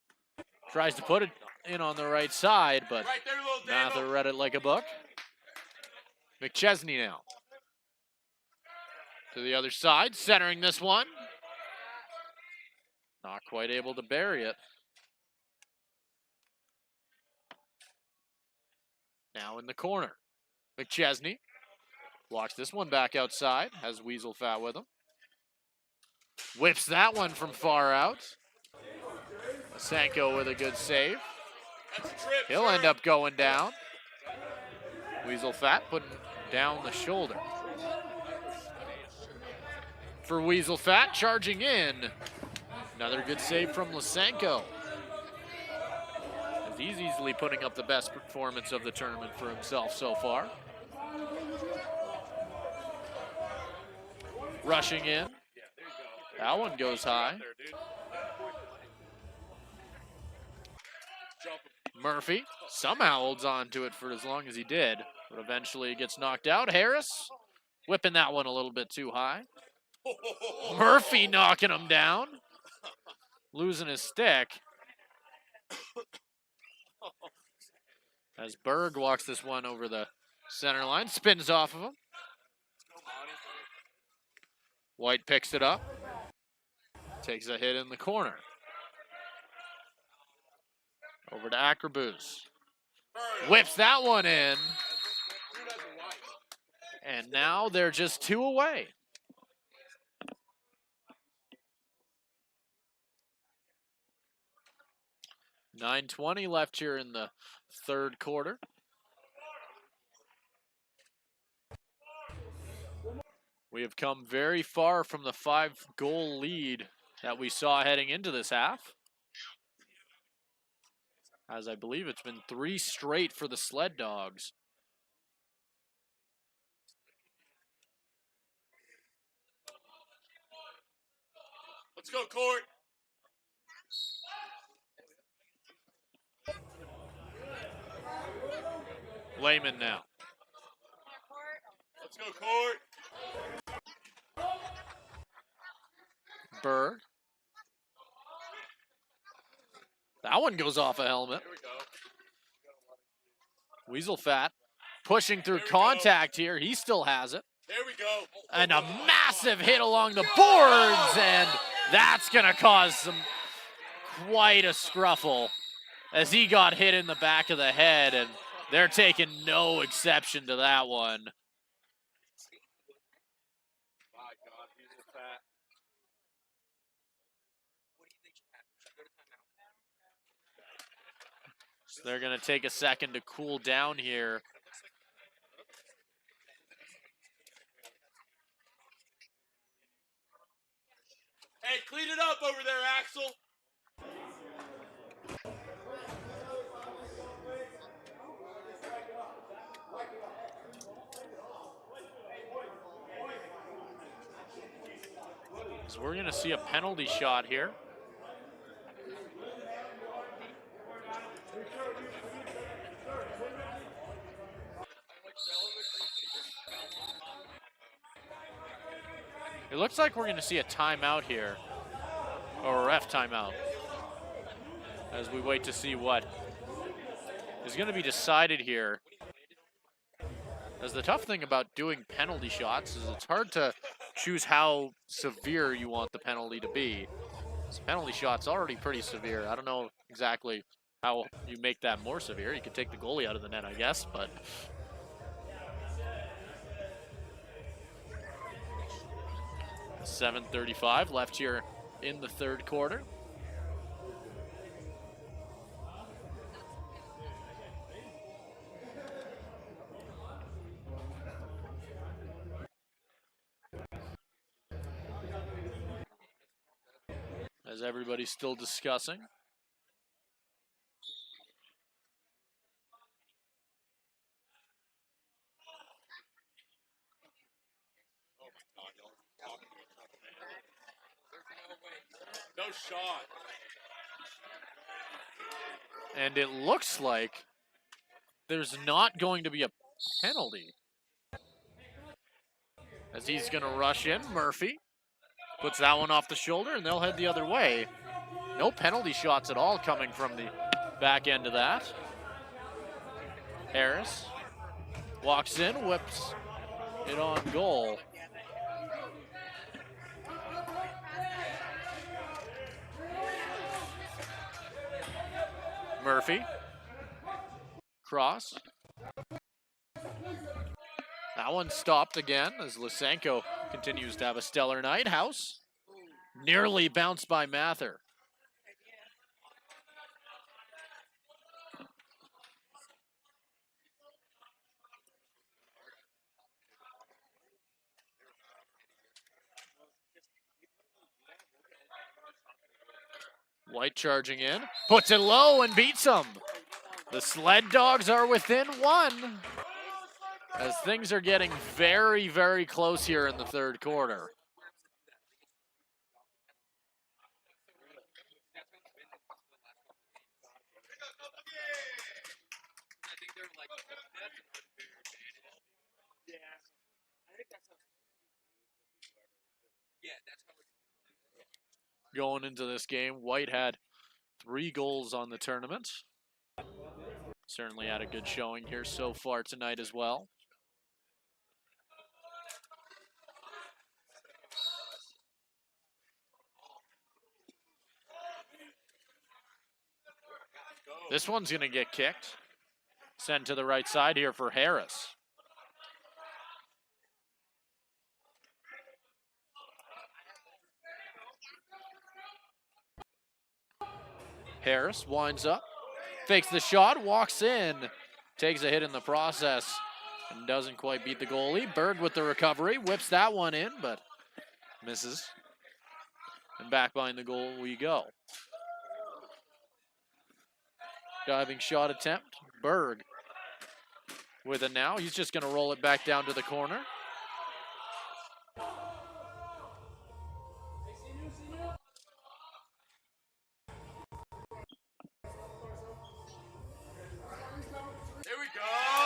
tries to put it in on the right side, but Right there, little Davo. Mather read it like a book. McChesney now. To the other side, centering this one. Not quite able to bury it. Now in the corner. McChesney walks this one back outside. Has Weasel Fat with him. Whips that one from far out. Lysenko with a good save. That's a trip, He'll sir. end up going down. Weasel Fat putting down the shoulder. For Weasel Fat, charging in. Another good save from Lysenko. As he's easily putting up the best performance of the tournament for himself so far. Rushing in. That one goes high. Murphy somehow holds on to it for as long as he did, but eventually it gets knocked out. Harris whipping that one a little bit too high. Murphy knocking him down. Losing his stick. As Berg walks this one over the center line, spins off of him. White picks it up. Takes a hit in the corner. Over to Ackerboos. Whips that one in. And now they're just 2 away. .9:20 left here in the third quarter. We have come very far from the 5-goal lead that we saw heading into this half. As I believe it's been 3 straight for the Sled Dogs. Let's go, Court. Lehman now. Let's go, Court. Berg. That one goes off a helmet. Here we go. Weasel Fat pushing through There we go. contact here. He still has it. There we go. And a massive hit along the boards, and that's going to cause quite a scruffle as he got hit in the back of the head, and they're taking no exception to that one. My God. They're going to take a second to cool down here. Hey, clean it up over there, Axel. So we're going to see a penalty shot here. It looks like we're going to see a timeout here, or a ref timeout, as we wait to see what is going to be decided here. As the tough thing about doing penalty shots is it's hard to choose how severe you want the penalty to be. This penalty shot's already pretty severe. I don't know exactly how you make that more severe. You could take the goalie out of the net, I guess, but 7:35 left here in the third quarter. As everybody's still discussing. No shot. And it looks like there's not going to be a penalty. As he's going to rush in, Murphy puts that one off the shoulder, and they'll head the other way. No penalty shots at all coming from the back end of that. Harris walks in, whips it on goal. Murphy. Cross. That one stopped again as Lysenko continues to have a stellar night. House nearly bounced by Mather. White charging in, puts it low and beats him. The Sled Dogs are within one as things are getting very, very close here in the third quarter. Going into this game, White had 3 goals on the tournament. Certainly had a good showing here so far tonight as well. This one's going to get kicked. Sent to the right side here for Harris. Harris winds up, fakes the shot, walks in, takes a hit in the process, and doesn't quite beat the goalie. Berg with the recovery, whips that one in, but misses. And back behind the goal we go. Diving shot attempt, Berg with it now. He's just going to roll it back down to the corner. Here we go.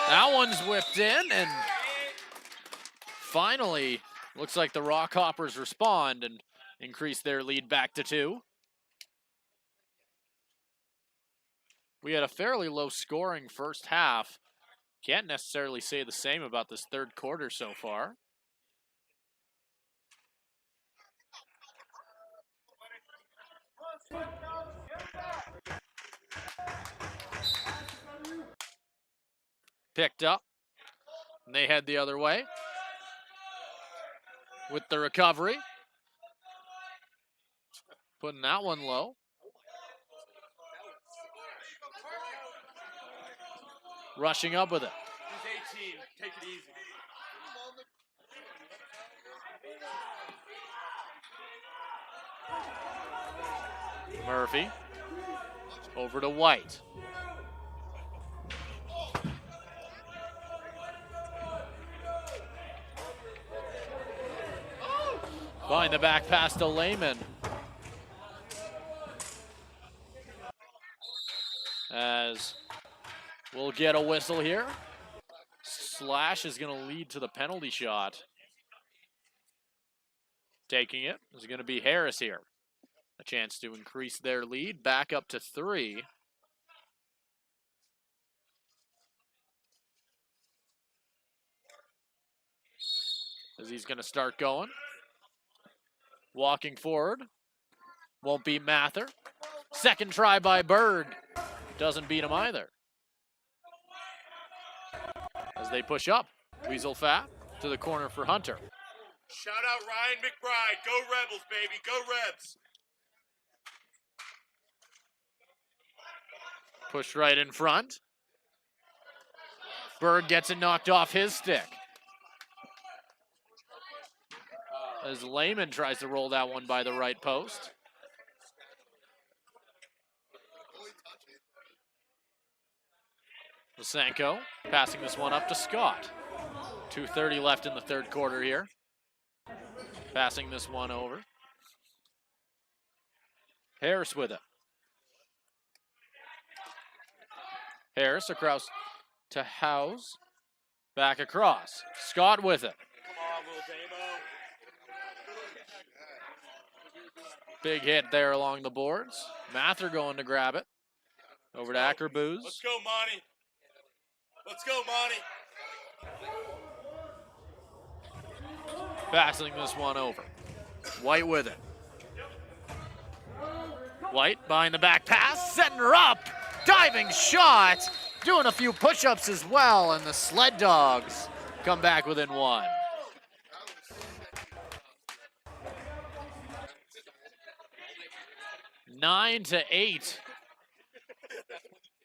That one's whipped in, and finally, looks like the Rockhoppers respond and increase their lead back to 2. We had a fairly low scoring first half. Can't necessarily say the same about this third quarter so far. Picked up, and they head the other way with the recovery. Putting that one low. rushing up with it. He's 18. Take it easy. Murphy over to White. Behind the back pass to Lehman. As we'll get a whistle here. Slash is going to lead to the penalty shot. Taking it is going to be Harris here. A chance to increase their lead back up to 3. As he's going to start going. Walking forward. Won't beat Mather. Second try by Berg. Doesn't beat him either. As they push up. Weasel Fat to the corner for Hunter. Shout out Ryan McBride. Go Rebels, baby. Go Rebs. Pushed right in front. Berg gets it knocked off his stick. As Lehman tries to roll that one by the right post. Lisenko passing this one up to Scott. 2:30 left in the third quarter here. Passing this one over. Harris with it. Harris across to House. Back across. Scott with it. Come on, little Damo. Big hit there along the boards. Mather going to grab it. Over to Ackerboos. Let's go, Monty. Let's go, Monty. Passing this one over. White with it. White behind the back pass, setting her up. Diving shot. Doing a few push-ups as well, and the Sled Dogs come back within 1. Nine to 8.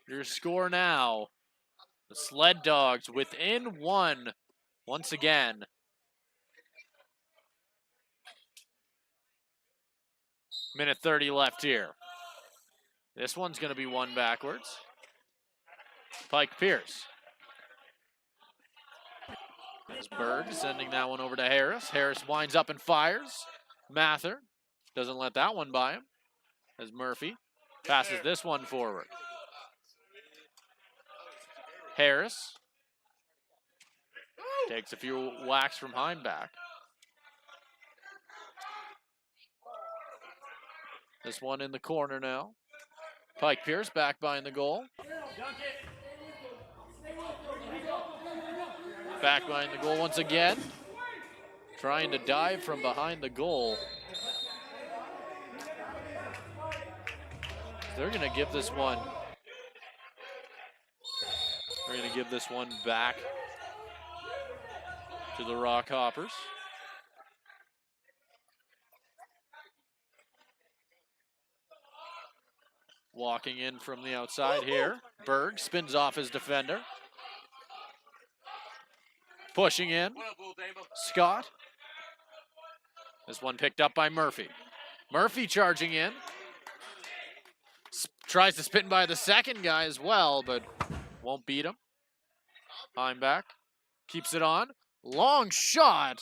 Your score now. The Sled Dogs within 1 once again. Minute 30 left here. This one's going to be won backwards. Pike Pierce. As Berg sending that one over to Harris. Harris winds up and fires. Mather doesn't let that one by him. As Murphy passes this one forward. Harris takes a few whacks from Heimbach. This one in the corner now. Pike Pierce back behind the goal. Back behind the goal once again. Trying to dive from behind the goal. They're going to give this one. They're going to give this one back to the Rock Hoppers. Walking in from the outside here. Berg spins off his defender. Pushing in. Scott. This one picked up by Murphy. Murphy charging in. Tries to spin by the second guy as well, but won't beat him. Heimbach keeps it on. Long shot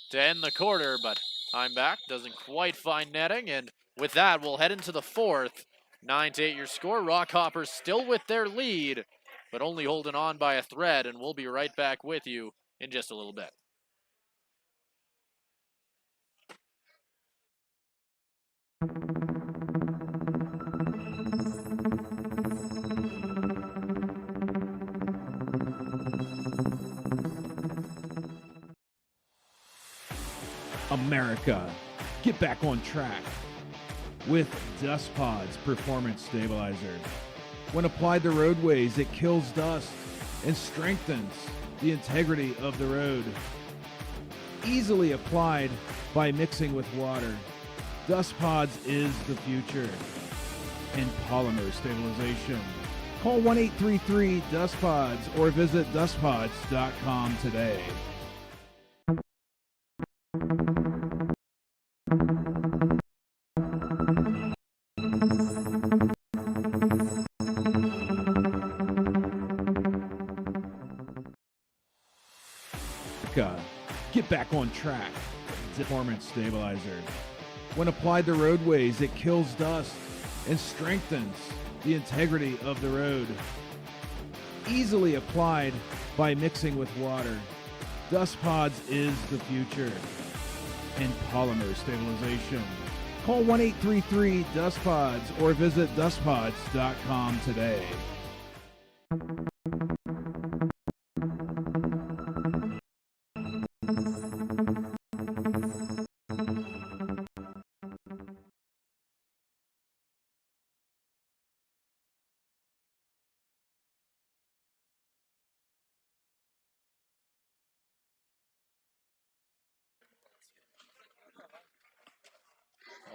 to end the quarter, but Heimbach doesn't quite find netting. And with that, we'll head into the fourth. 9-8 your score. Rock Hoppers still with their lead, but only holding on by a thread, and we'll be right back with you in just a little bit. America, get back on track with Dust Pods Performance Stabilizer. When applied to roadways, it kills dust and strengthens the integrity of the road. Easily applied by mixing with water, Dust Pods is the future in polymer stabilization. Call 1-833-DustPods or visit dustpods.com today. Get back on track. Performance stabilizer. When applied to roadways, it kills dust and strengthens the integrity of the road. Easily applied by mixing with water. Dust Pods is the future. And polymer stabilization. Call 1-833-DustPods or visit dustpods.com today.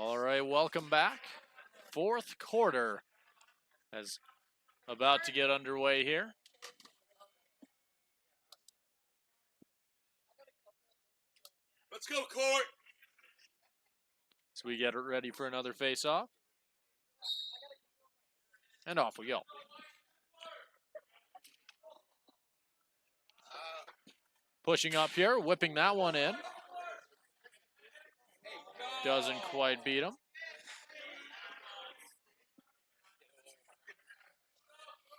All right, welcome back. Fourth quarter is about to get underway here. Let's go, Court. So we get it ready for another face-off. And off we go. Pushing up here, whipping that one in. Doesn't quite beat him.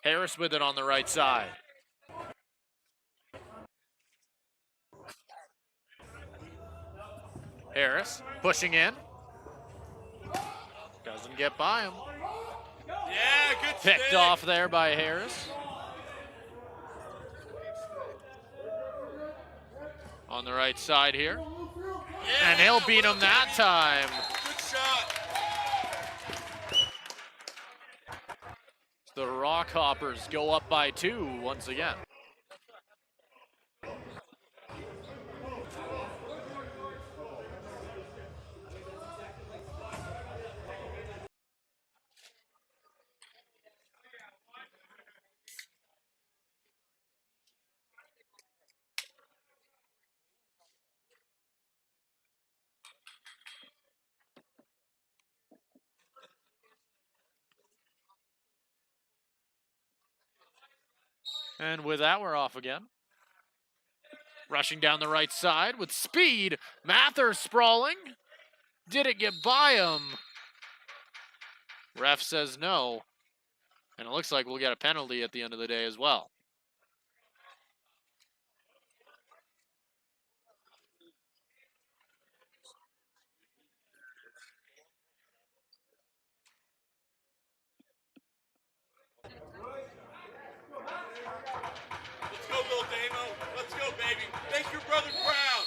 Harris with it on the right side. Harris pushing in. Doesn't get by him. Yeah, good Picked stick. off there by Harris. On the right side here. Yeah, And he'll beat him that time. Good shot. The Rock Hoppers go up by 2 once again. And with that, we're off again. Rushing down the right side with speed. Mather sprawling. Did it get by him? Ref says no. And it looks like we'll get a penalty at the end of the day as well. Let's go, Lil Damo. Let's go, baby. Make your brother proud.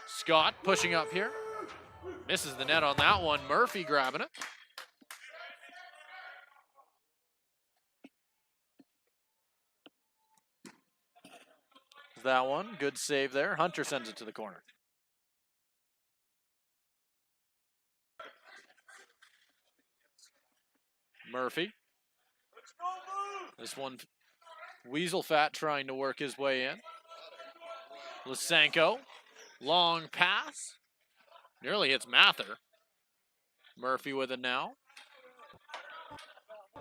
Scott pushing up here. Misses the net on that one. Murphy grabbing it. That one, good save there. Hunter sends it to the corner. Murphy. This one, Weasel Fat trying to work his way in. Lysenko, long pass. Nearly hits Mather. Murphy with it now.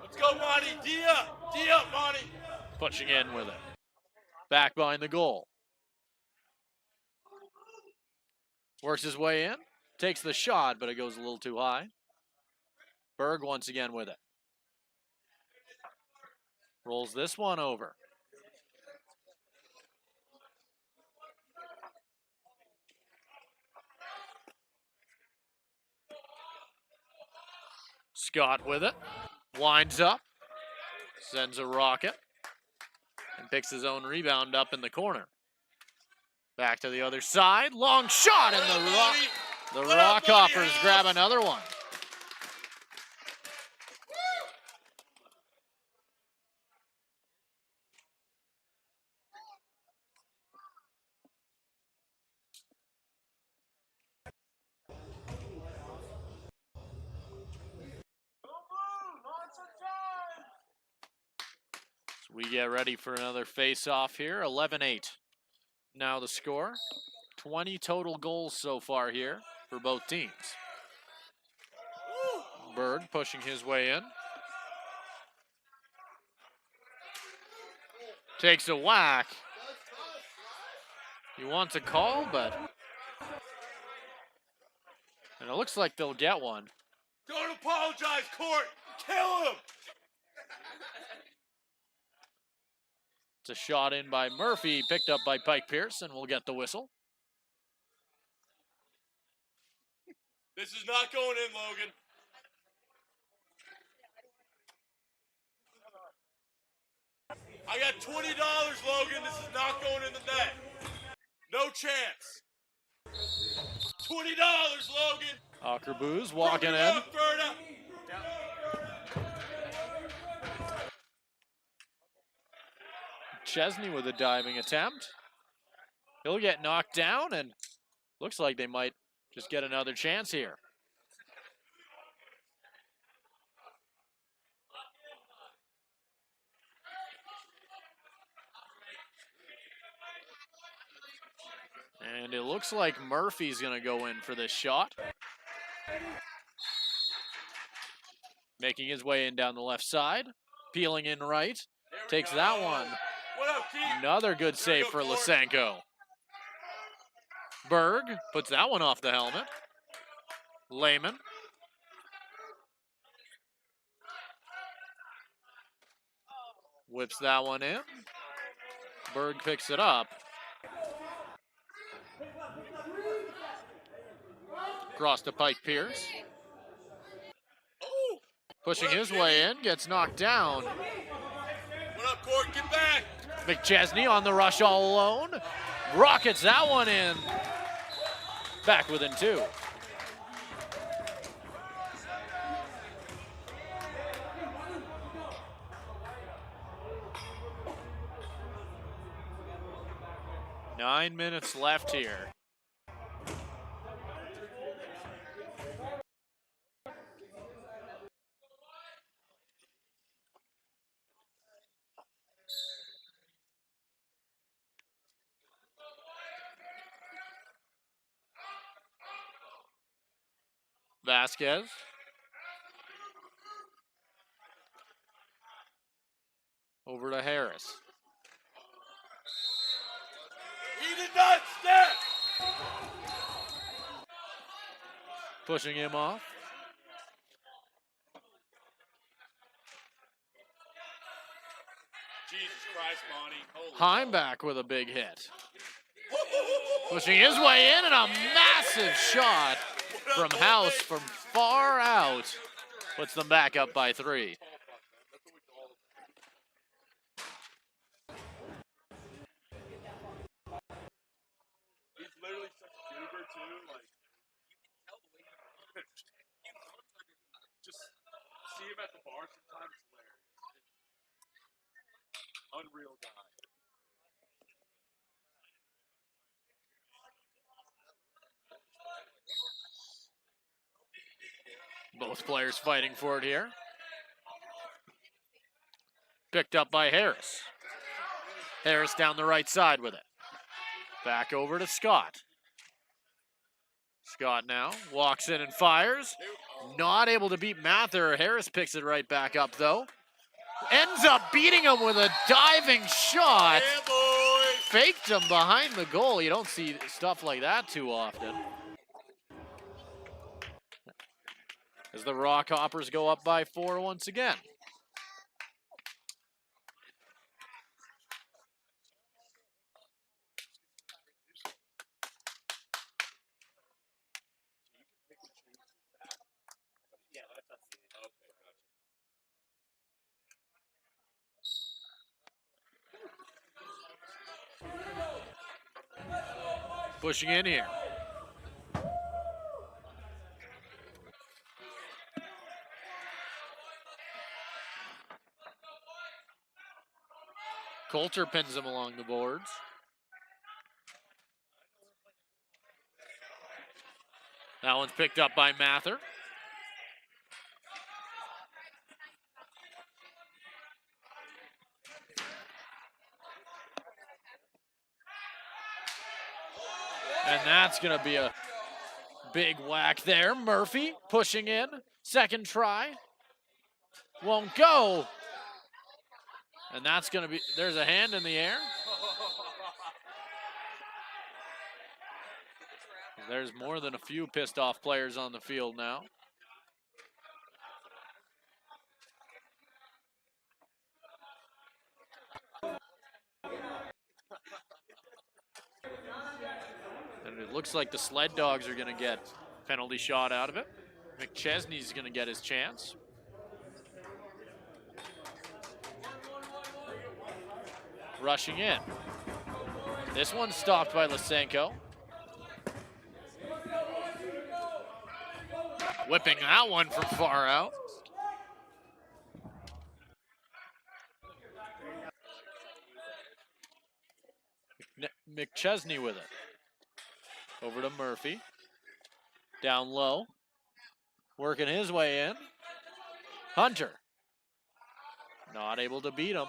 Let's go, Monty. D up. D up, Monty. Pushing in with it. Back behind the goal. Works his way in. Takes the shot, but it goes a little too high. Berg once again with it. Rolls this one over. Scott with it. Winds up. Sends a rocket. And picks his own rebound up in the corner. Back to the other side. Long shot, and the Rock Hoppers grab another one. So we get ready for another face-off here. 11-8. Now the score. 20 total goals so far here for both teams. Berg pushing his way in. Takes a whack. He wants a call, but... And it looks like they'll get one. Don't apologize, Court. Kill him. It's a shot in by Murphy, picked up by Pike Pierce, and we'll get the whistle. This is not going in, Logan. I got $20, Logan. This is not going in the net. No chance. $20, Logan. Ackerboos walking Bring it in. up, Berta. Chesney with a diving attempt. He'll get knocked down, and looks like they might just get another chance here. And it looks like Murphy's going to go in for this shot. Making his way in down the left side. Peeling in right. Takes that one. What up, Keith? Another good save for Lysenko. Berg puts that one off the helmet. Lehman. Whips that one in. Berg picks it up. Cross to Pike Pierce. Pushing his way in, gets knocked down. What up, Court? Get back. McChesney on the rush all alone. Rockets that one in. Back within two. Nine minutes left here. Vasquez. Over to Harris. He did not step. Pushing him off. Jesus Christ, Monty. Heimback with a big hit. Pushing his way in, and a massive shot from House from far out. Puts them back up by 3. He's literally such a goober, too. Like, you can tell the way he just see him at the bar sometimes. It's hilarious. Unreal guy. Both players fighting for it here. Picked up by Harris. Harris down the right side with it. Back over to Scott. Scott now walks in and fires. Not able to beat Mather. Harris picks it right back up though. Ends up beating him with a diving shot. Yeah, boy. Faked him behind the goal. You don't see stuff like that too often. As the Rock Hoppers go up by 4 once again. Pushing in here. Coulter pins him along the boards. That one's picked up by Mather. And that's going to be a big whack there. Murphy pushing in. Second try. Won't go. And that's going to be, there's a hand in the air. There's more than a few pissed off players on the field now. And it looks like the Sled Dogs are going to get penalty shot out of it. McChesney's going to get his chance. Rushing in. This one's stopped by Lysenko. Whipping that one from far out. McChesney with it. Over to Murphy. Down low. Working his way in. Hunter. Not able to beat him.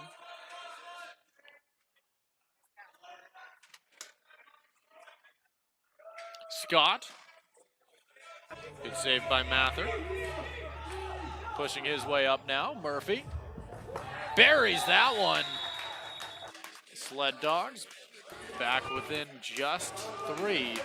Scott. Good save by Mather. Pushing his way up now. Murphy. Buries that one. Sled Dogs back within just 3.